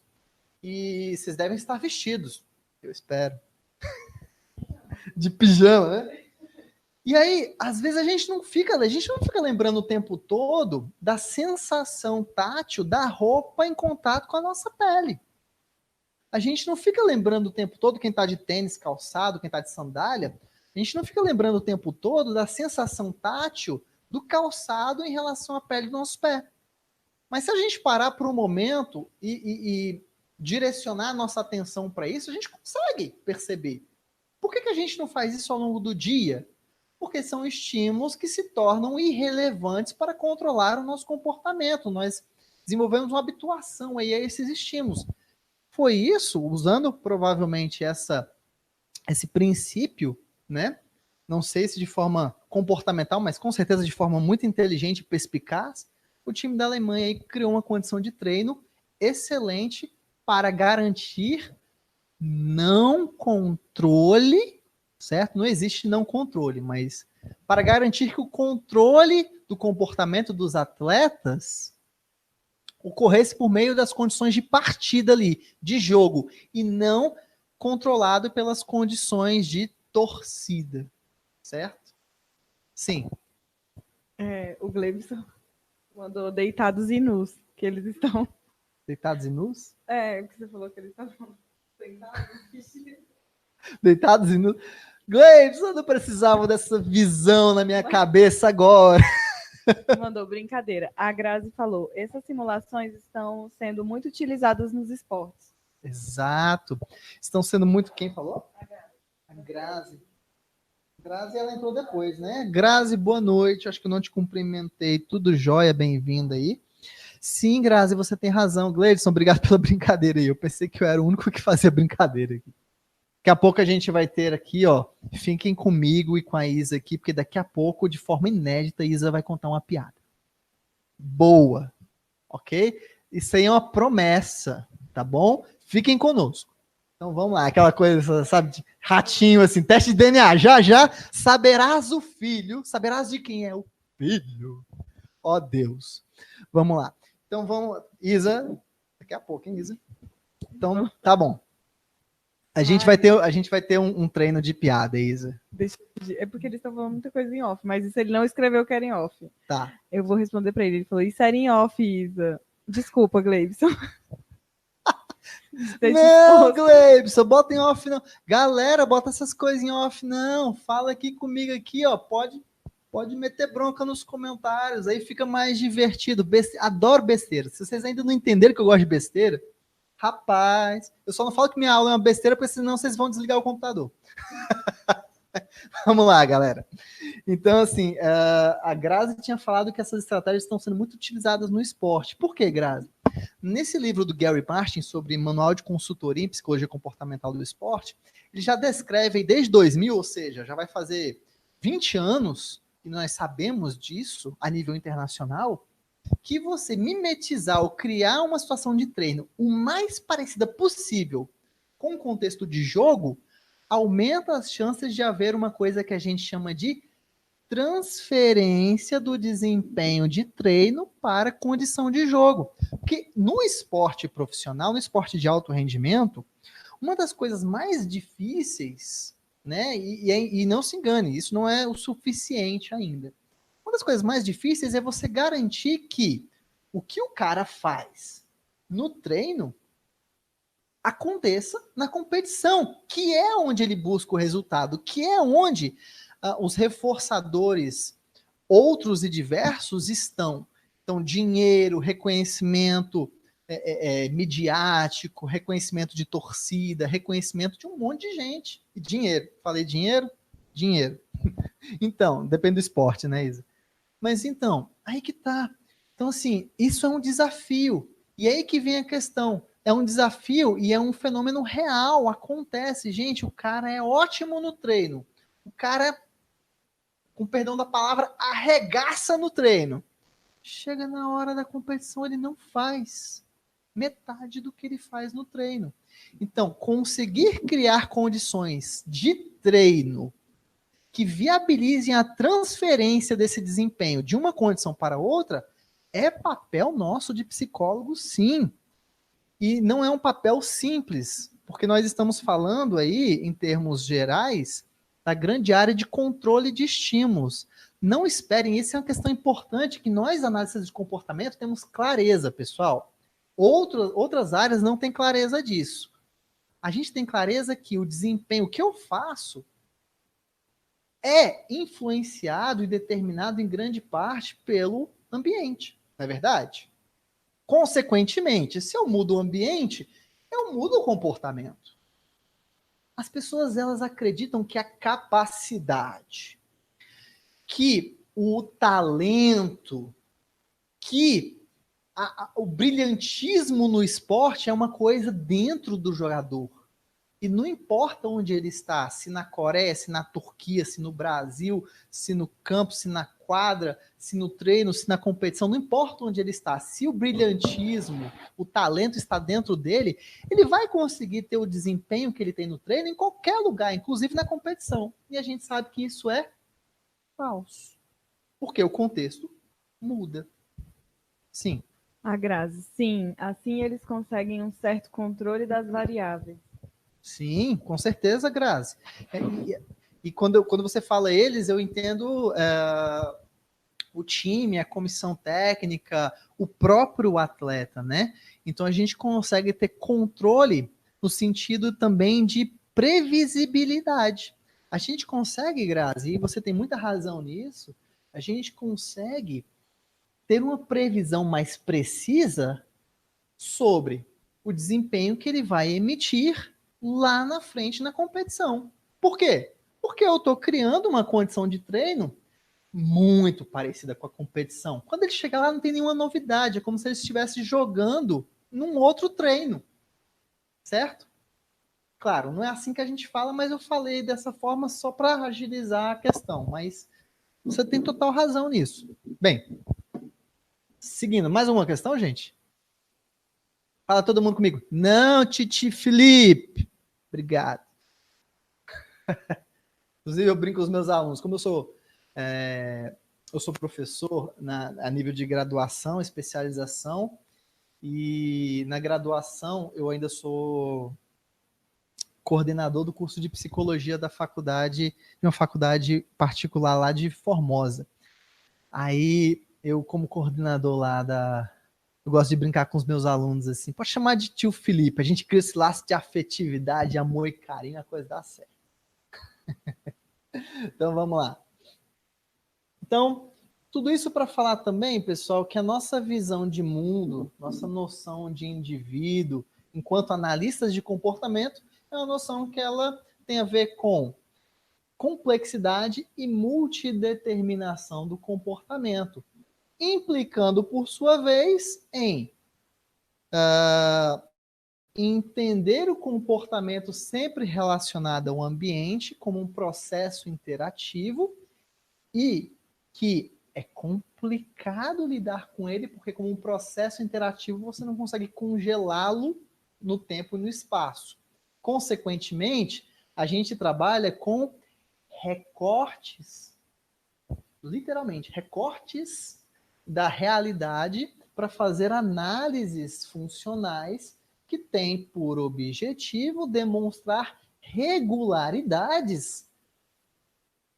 [SPEAKER 1] e vocês devem estar vestidos, eu espero, de pijama, né? E aí, às vezes a gente não fica lembrando o tempo todo da sensação tátil da roupa em contato com a nossa pele. A gente não fica lembrando o tempo todo, quem está de tênis calçado, quem está de sandália, a gente não fica lembrando o tempo todo da sensação tátil do calçado em relação à pele do nosso pé. Mas se a gente parar por um momento e direcionar a nossa atenção para isso, a gente consegue perceber. Por que a gente não faz isso ao longo do dia? Porque são estímulos que se tornam irrelevantes para controlar o nosso comportamento. Nós desenvolvemos uma habituação aí a esses estímulos. Foi isso, usando provavelmente esse princípio, né? Não sei se de forma comportamental, mas com certeza de forma muito inteligente e perspicaz, o time da Alemanha aí criou uma condição de treino excelente para garantir não controle, certo? Não existe não controle, mas para garantir que o controle do comportamento dos atletas ocorresse por meio das condições de partida ali, de jogo, e não controlado pelas condições de torcida, certo? Sim.
[SPEAKER 2] O Gleibson mandou deitados e nus, que eles estão...
[SPEAKER 1] Deitados e nus?
[SPEAKER 2] O que você falou que eles estavam sentados.
[SPEAKER 1] Deitados e nus. Gleibson, eu não precisava dessa visão na minha cabeça agora.
[SPEAKER 2] Mandou brincadeira. A Grazi falou, essas simulações estão sendo muito utilizadas nos esportes.
[SPEAKER 1] Exato. Estão sendo muito... Quem falou? A Grazi. Grazi, ela entrou depois, né? Grazi, boa noite. Acho que eu não te cumprimentei. Tudo jóia, bem-vinda aí. Sim, Grazi, você tem razão. Gleidson, obrigado pela brincadeira aí. Eu pensei que eu era o único que fazia brincadeira aqui. Daqui a pouco a gente vai ter aqui, ó, fiquem comigo e com a Isa aqui, porque daqui a pouco, de forma inédita, a Isa vai contar uma piada. Boa, ok? Isso aí é uma promessa, tá bom? Fiquem conosco. Então vamos lá, aquela coisa, sabe, de ratinho assim, teste de DNA. Já, já, saberás o filho, saberás de quem é o filho. Ó Deus. Vamos lá. Então vamos, Isa, daqui a pouco, hein, Isa? Então, tá bom. A gente vai ter um treino de piada, Isa.
[SPEAKER 2] É porque eles estão falando muita coisa em off, mas isso ele não escreveu que era em off.
[SPEAKER 1] Tá.
[SPEAKER 2] Eu vou responder pra ele. Ele falou, isso era em off, Isa. Desculpa, Gleibson.
[SPEAKER 1] Não, Gleibson, bota em off não. Galera, bota essas coisas em off não. Fala aqui comigo aqui, ó. Pode meter bronca nos comentários, aí fica mais divertido. Adoro besteira. Se vocês ainda não entenderam que eu gosto de besteira, rapaz, eu só não falo que minha aula é uma besteira, porque senão vocês vão desligar o computador. Vamos lá, galera. Então, assim, a Grazi tinha falado que essas estratégias estão sendo muito utilizadas no esporte. Por quê, Grazi? Nesse livro do Gary Martin, sobre Manual de Consultoria em Psicologia Comportamental do Esporte, ele já descreve desde 2000, ou seja, já vai fazer 20 anos, e nós sabemos disso a nível internacional, que você mimetizar ou criar uma situação de treino o mais parecida possível com o contexto de jogo, aumenta as chances de haver uma coisa que a gente chama de transferência do desempenho de treino para condição de jogo. Porque no esporte profissional, no esporte de alto rendimento, uma das coisas mais difíceis, né, e não se engane, isso não é o suficiente ainda. Uma das coisas mais difíceis é você garantir que o que o cara faz no treino aconteça na competição, que é onde ele busca o resultado, que é onde os reforçadores outros e diversos estão. Então, dinheiro, reconhecimento midiático, reconhecimento de torcida, reconhecimento de um monte de gente. E dinheiro. Falei dinheiro? Dinheiro. Então, depende do esporte, né, Isa? Mas então, aí que tá. Então, assim, isso é um desafio. E aí que vem a questão. É um desafio e é um fenômeno real. Acontece, gente. O cara é ótimo no treino. O cara, com perdão da palavra, arregaça no treino. Chega na hora da competição, ele não faz metade do que ele faz no treino. Então, conseguir criar condições de treino que viabilizem a transferência desse desempenho de uma condição para outra é papel nosso de psicólogo, sim. E não é um papel simples, porque nós estamos falando aí, em termos gerais, da grande área de controle de estímulos. Não esperem, isso é uma questão importante que nós, analistas de comportamento, temos clareza, pessoal. Outras áreas não têm clareza disso. A gente tem clareza que o desempenho que eu faço é influenciado e determinado em grande parte pelo ambiente, não é verdade? Consequentemente, se eu mudo o ambiente, eu mudo o comportamento. As pessoas, elas acreditam que a capacidade, que o talento, que o brilhantismo no esporte é uma coisa dentro do jogador. E não importa onde ele está, se na Coreia, se na Turquia, se no Brasil, se no campo, se na quadra, se no treino, se na competição, não importa onde ele está. Se o brilhantismo, o talento está dentro dele, ele vai conseguir ter o desempenho que ele tem no treino em qualquer lugar, inclusive na competição. E a gente sabe que isso é falso. Porque o contexto muda. Sim.
[SPEAKER 2] A Grazi, sim, assim eles conseguem um certo controle das variáveis.
[SPEAKER 1] Sim, com certeza, Grazi. E quando você fala eles, eu entendo o time, a comissão técnica, o próprio atleta, né? Então a gente consegue ter controle no sentido também de previsibilidade. A gente consegue, Grazi, e você tem muita razão nisso, a gente consegue ter uma previsão mais precisa sobre o desempenho que ele vai emitir lá na frente na competição. Por quê? Porque eu estou criando uma condição de treino muito parecida com a competição. Quando ele chega lá, não tem nenhuma novidade. É como se ele estivesse jogando num outro treino. Certo? Claro, não é assim que a gente fala, mas eu falei dessa forma só para agilizar a questão. Mas você tem total razão nisso. Bem, seguindo, mais uma questão, gente? Fala todo mundo comigo. Não, Titi Felipe. Obrigado. Inclusive, eu brinco com os meus alunos. Como eu sou professor a nível de graduação, especialização, e na graduação eu ainda sou coordenador do curso de psicologia da faculdade, de uma faculdade particular lá de Formosa. Aí eu, como coordenador eu gosto de brincar com os meus alunos assim, pode chamar de tio Felipe, a gente cria esse laço de afetividade, amor e carinho, a coisa dá certo. Então vamos lá. Então, tudo isso para falar também, pessoal, que a nossa visão de mundo, nossa noção de indivíduo, enquanto analistas de comportamento, é uma noção que ela tem a ver com complexidade e multideterminação do comportamento, implicando, por sua vez, em entender o comportamento sempre relacionado ao ambiente como um processo interativo e que é complicado lidar com ele, porque como um processo interativo você não consegue congelá-lo no tempo e no espaço. Consequentemente, a gente trabalha com recortes, literalmente, recortes da realidade para fazer análises funcionais que têm por objetivo demonstrar regularidades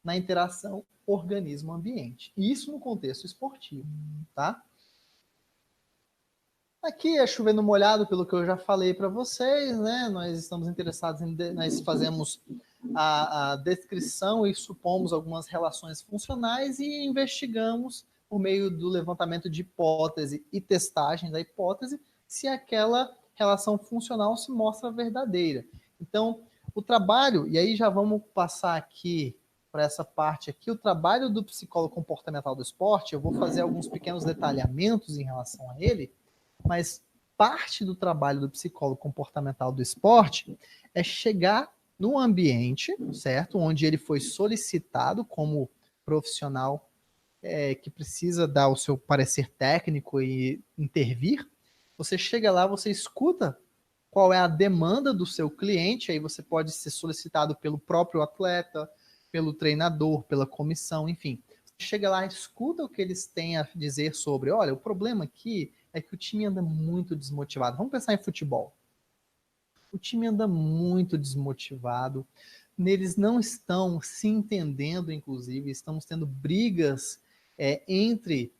[SPEAKER 1] na interação organismo-ambiente. Isso no contexto esportivo, tá? Aqui é chovendo molhado, pelo que eu já falei para vocês, né? Nós estamos interessados nós fazemos a descrição e supomos algumas relações funcionais e investigamos por meio do levantamento de hipótese e testagem da hipótese se aquela relação funcional se mostra verdadeira. Então, o trabalho, e aí já vamos passar aqui para essa parte aqui, o trabalho do psicólogo comportamental do esporte, eu vou fazer alguns pequenos detalhamentos em relação a ele, mas parte do trabalho do psicólogo comportamental do esporte é chegar no ambiente, certo? Onde ele foi solicitado como profissional que precisa dar o seu parecer técnico e intervir. Você chega lá, você escuta qual é a demanda do seu cliente, aí você pode ser solicitado pelo próprio atleta, pelo treinador, pela comissão, enfim. Você chega lá, escuta o que eles têm a dizer sobre, olha, o problema aqui é que o time anda muito desmotivado. Vamos pensar em futebol. O time anda muito desmotivado, eles não estão se entendendo, inclusive, estamos tendo brigas entre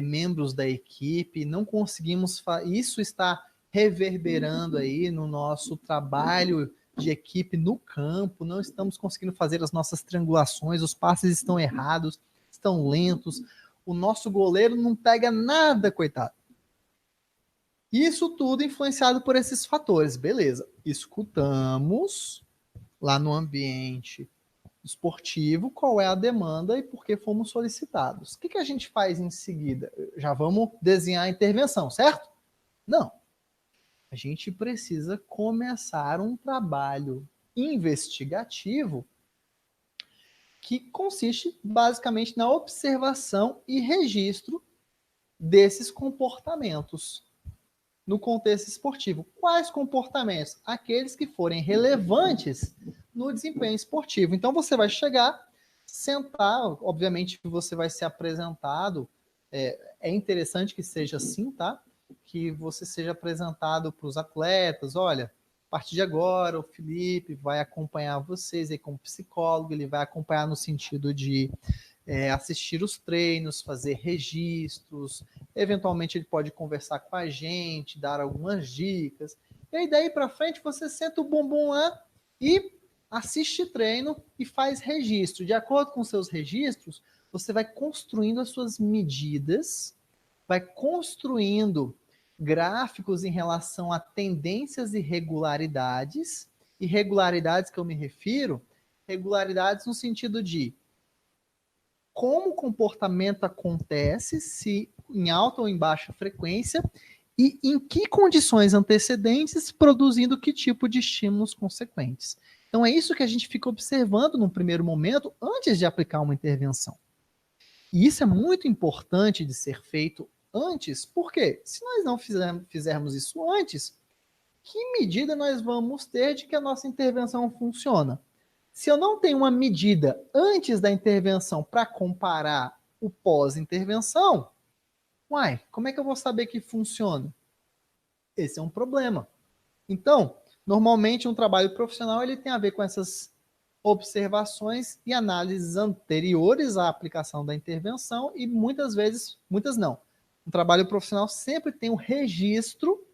[SPEAKER 1] membros da equipe, não conseguimos, isso está reverberando aí no nosso trabalho de equipe no campo, não estamos conseguindo fazer as nossas triangulações, os passes estão errados, estão lentos, o nosso goleiro não pega nada, coitado. Isso tudo influenciado por esses fatores, beleza. Escutamos lá no ambiente esportivo qual é a demanda e por que fomos solicitados. O que a gente faz em seguida? Já vamos desenhar a intervenção, certo? Não. A gente precisa começar um trabalho investigativo que consiste basicamente na observação e registro desses comportamentos no contexto esportivo. Quais comportamentos? Aqueles que forem relevantes no desempenho esportivo. Então você vai chegar, sentar, obviamente que você vai ser apresentado, é interessante que seja assim, tá? que você seja apresentado para os atletas, olha, a partir de agora o Felipe vai acompanhar vocês aí como psicólogo, ele vai acompanhar no sentido de assistir os treinos, fazer registros, eventualmente ele pode conversar com a gente, dar algumas dicas, e aí daí para frente você senta o bumbum lá e assiste treino e faz registro. De acordo com seus registros, você vai construindo as suas medidas, vai construindo gráficos em relação a tendências e regularidades. E regularidades que eu me refiro, regularidades no sentido de como o comportamento acontece, se em alta ou em baixa frequência, e em que condições antecedentes, produzindo que tipo de estímulos consequentes. Então é isso que a gente fica observando num primeiro momento, antes de aplicar uma intervenção. E isso é muito importante de ser feito antes, porque se nós não fizermos isso antes, que medida nós vamos ter de que a nossa intervenção funciona? Se eu não tenho uma medida antes da intervenção para comparar o pós-intervenção, como é que eu vou saber que funciona? Esse é um problema. Então, normalmente um trabalho profissional ele tem a ver com essas observações e análises anteriores à aplicação da intervenção e muitas vezes, muitas não. Um trabalho profissional sempre tem um registro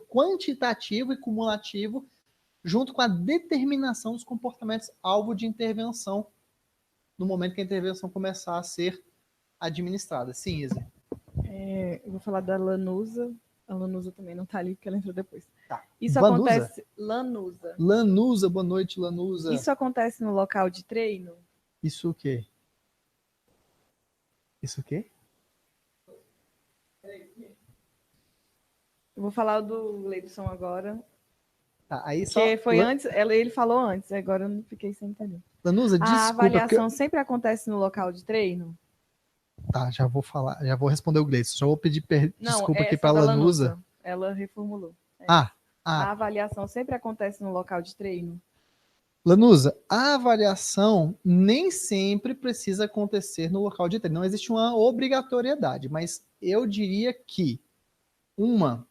[SPEAKER 1] quantitativo e cumulativo junto com a determinação dos comportamentos alvo de intervenção no momento que a intervenção começar a ser administrada. Sim, Isa.
[SPEAKER 2] Eu vou falar da Lanusa. A Lanusa também não está ali, porque ela entrou depois.
[SPEAKER 1] Tá.
[SPEAKER 2] Isso
[SPEAKER 1] Vanusa?
[SPEAKER 2] acontece... Lanusa.
[SPEAKER 1] Lanusa, boa noite, Lanusa.
[SPEAKER 2] Isso acontece no local de treino?
[SPEAKER 1] Isso o quê? Isso o quê?
[SPEAKER 2] Eu vou falar do Gleibson agora.
[SPEAKER 1] Tá, aí só...
[SPEAKER 2] Porque foi antes, ele falou antes, agora eu não fiquei sem entender.
[SPEAKER 1] Lanusa, desculpa.
[SPEAKER 2] A avaliação sempre acontece no local de treino?
[SPEAKER 1] Tá, já vou falar, já vou responder o Gleison. Já vou pedir desculpa aqui para a
[SPEAKER 2] Lanusa. Ela reformulou. A avaliação sempre acontece no local de treino?
[SPEAKER 1] Lanusa, a avaliação nem sempre precisa acontecer no local de treino. Não existe uma obrigatoriedade, mas eu diria que uma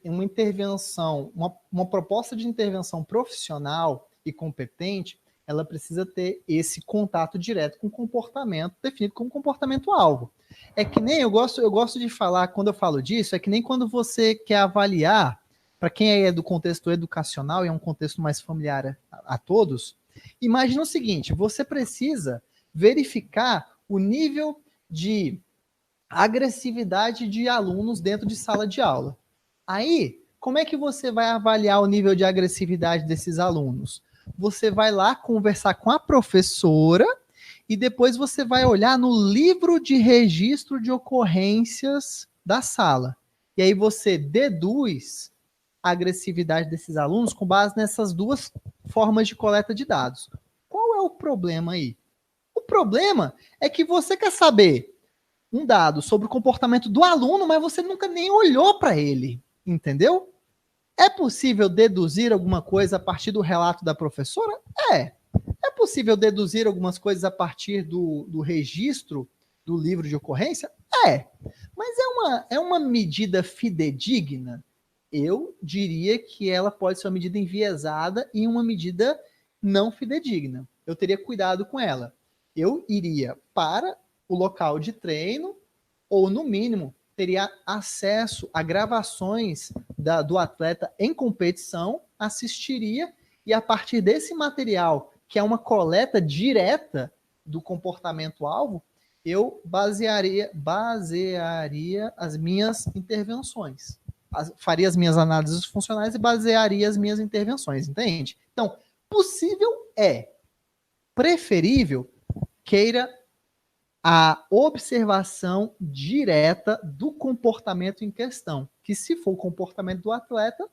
[SPEAKER 1] intervenção, uma proposta de intervenção profissional e competente, ela precisa ter esse contato direto com o comportamento definido como comportamento-alvo. É que nem eu gosto de falar, quando eu falo disso, é que nem quando você quer avaliar, para quem é do contexto educacional e é um contexto mais familiar a todos, imagina o seguinte, você precisa verificar o nível de agressividade de alunos dentro de sala de aula. Aí, como é que você vai avaliar o nível de agressividade desses alunos? Você vai lá conversar com a professora e depois você vai olhar no livro de registro de ocorrências da sala. E aí você deduz a agressividade desses alunos com base nessas duas formas de coleta de dados. Qual é o problema aí? O problema é que você quer saber um dado sobre o comportamento do aluno, mas você nunca nem olhou para ele, entendeu? É possível deduzir alguma coisa a partir do relato da professora? É. É possível deduzir algumas coisas a partir do registro do livro de ocorrência? É. Mas é uma medida fidedigna? Eu diria que ela pode ser uma medida enviesada e uma medida não fidedigna. Eu teria cuidado com ela. Eu iria para o local de treino ou, no mínimo, teria acesso a gravações do atleta em competição, assistiria e a partir desse material, que é uma coleta direta do comportamento-alvo, eu basearia as minhas intervenções. Faria as minhas análises funcionais e basearia as minhas intervenções, entende? Então, possível preferível, queira a observação direta do comportamento em questão, que se for o comportamento do atleta,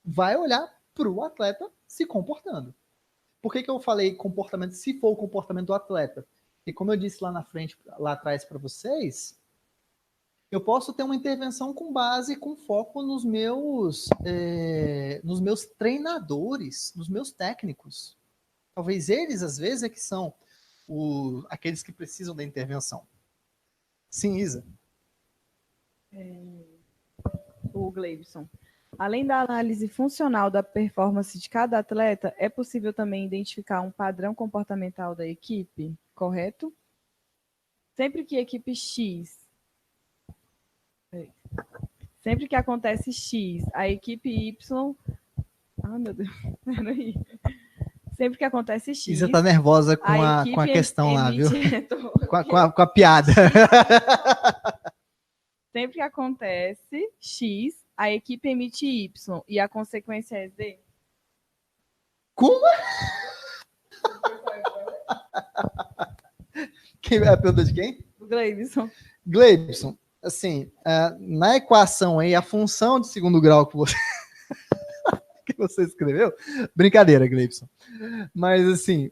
[SPEAKER 1] vai olhar para o atleta se comportando. Por que eu falei comportamento, se for o comportamento do atleta? Porque como eu disse lá atrás para vocês, eu posso ter uma intervenção com base, com foco nos meus treinadores, nos meus técnicos. Talvez eles, às vezes, é que são aqueles que precisam da intervenção. Sim, Isa.
[SPEAKER 2] o Gleibson. Além da análise funcional da performance de cada atleta, é possível também identificar um padrão comportamental da equipe, correto? Sempre que acontece X, a equipe Y... Ah, meu Deus, peraí. Sempre que acontece X...
[SPEAKER 1] Isa tá nervosa com a questão lá, viu? com a piada.
[SPEAKER 2] Sempre que acontece X, a equipe emite Y e a consequência é Z?
[SPEAKER 1] Como? É a pergunta de quem?
[SPEAKER 2] Do Gleibson.
[SPEAKER 1] Gleibson, assim, na equação aí, a função de segundo grau que você escreveu, brincadeira, Gleibson. Mas assim,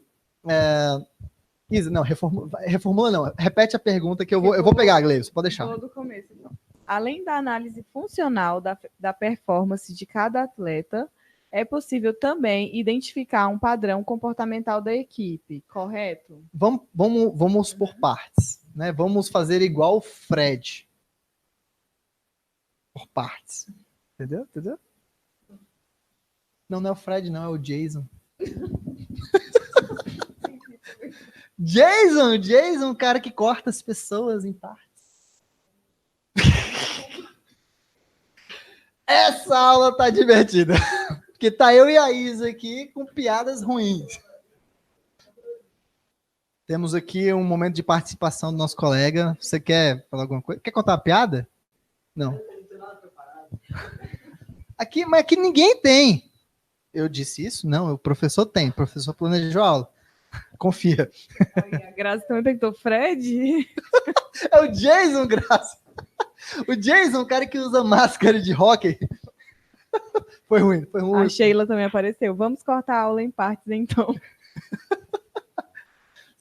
[SPEAKER 1] Isa, não, reformula não, repete a pergunta que eu vou pegar, Gleibson, pode deixar.
[SPEAKER 2] Vou do começo, então. Além da análise funcional da performance de cada atleta, é possível também identificar um padrão comportamental da equipe, correto?
[SPEAKER 1] Vamos por partes, né? Vamos fazer igual o Fred. Por partes. Entendeu? Não é o Fred, não, é o Jason. Jason, o cara que corta as pessoas em partes. Essa aula tá divertida. Porque tá eu e a Isa aqui com piadas ruins. Temos aqui um momento de participação do nosso colega. Você quer falar alguma coisa? Quer contar uma piada? Não. Mas aqui ninguém tem. Eu disse isso? Não, o professor tem. O professor planejou a aula. Confia.
[SPEAKER 2] A Graça também perguntou, Fred?
[SPEAKER 1] É o Jason, Graça. O Jason, o cara que usa máscara de hóquei. Foi ruim.
[SPEAKER 2] A Sheila também apareceu. Vamos cortar a aula em partes, então.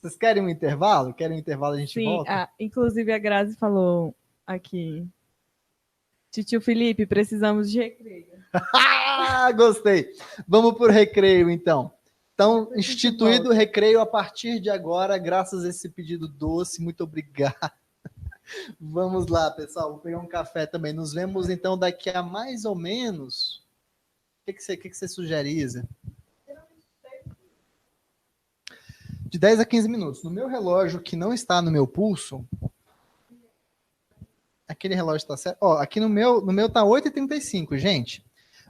[SPEAKER 1] Vocês querem um intervalo? Querem um intervalo, a gente
[SPEAKER 2] Sim,
[SPEAKER 1] volta?
[SPEAKER 2] inclusive a Grazi falou aqui. Titio Felipe, precisamos de recreio.
[SPEAKER 1] Gostei. Vamos por recreio, então. Então, instituído o recreio a partir de agora, graças a esse pedido doce. Muito obrigado. Vamos lá, pessoal. Vou pegar um café também. Nos vemos, então, daqui a mais ou menos... O que você sugere, Isa? De 10 a 15 minutos. No meu relógio, que não está no meu pulso... Aquele relógio está certo? Ó, aqui no meu tá 8h35, gente.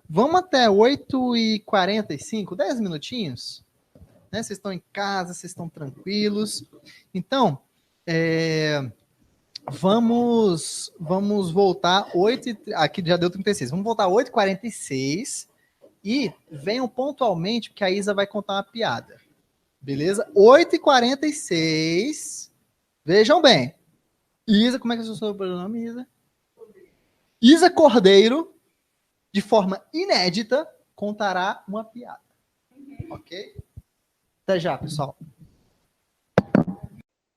[SPEAKER 1] Vamos até 8h45, 10 minutinhos. Né? Vocês estão em casa, vocês estão tranquilos. Então, vamos voltar 8h... Aqui já deu 36. Vamos voltar 8h46 e venham pontualmente, porque a Isa vai contar uma piada. Beleza? 8h46. Vejam bem. Isa, como é que é o seu sobrenome, Isa? Isa Cordeiro, de forma inédita, contará uma piada. Ok? Até já, pessoal.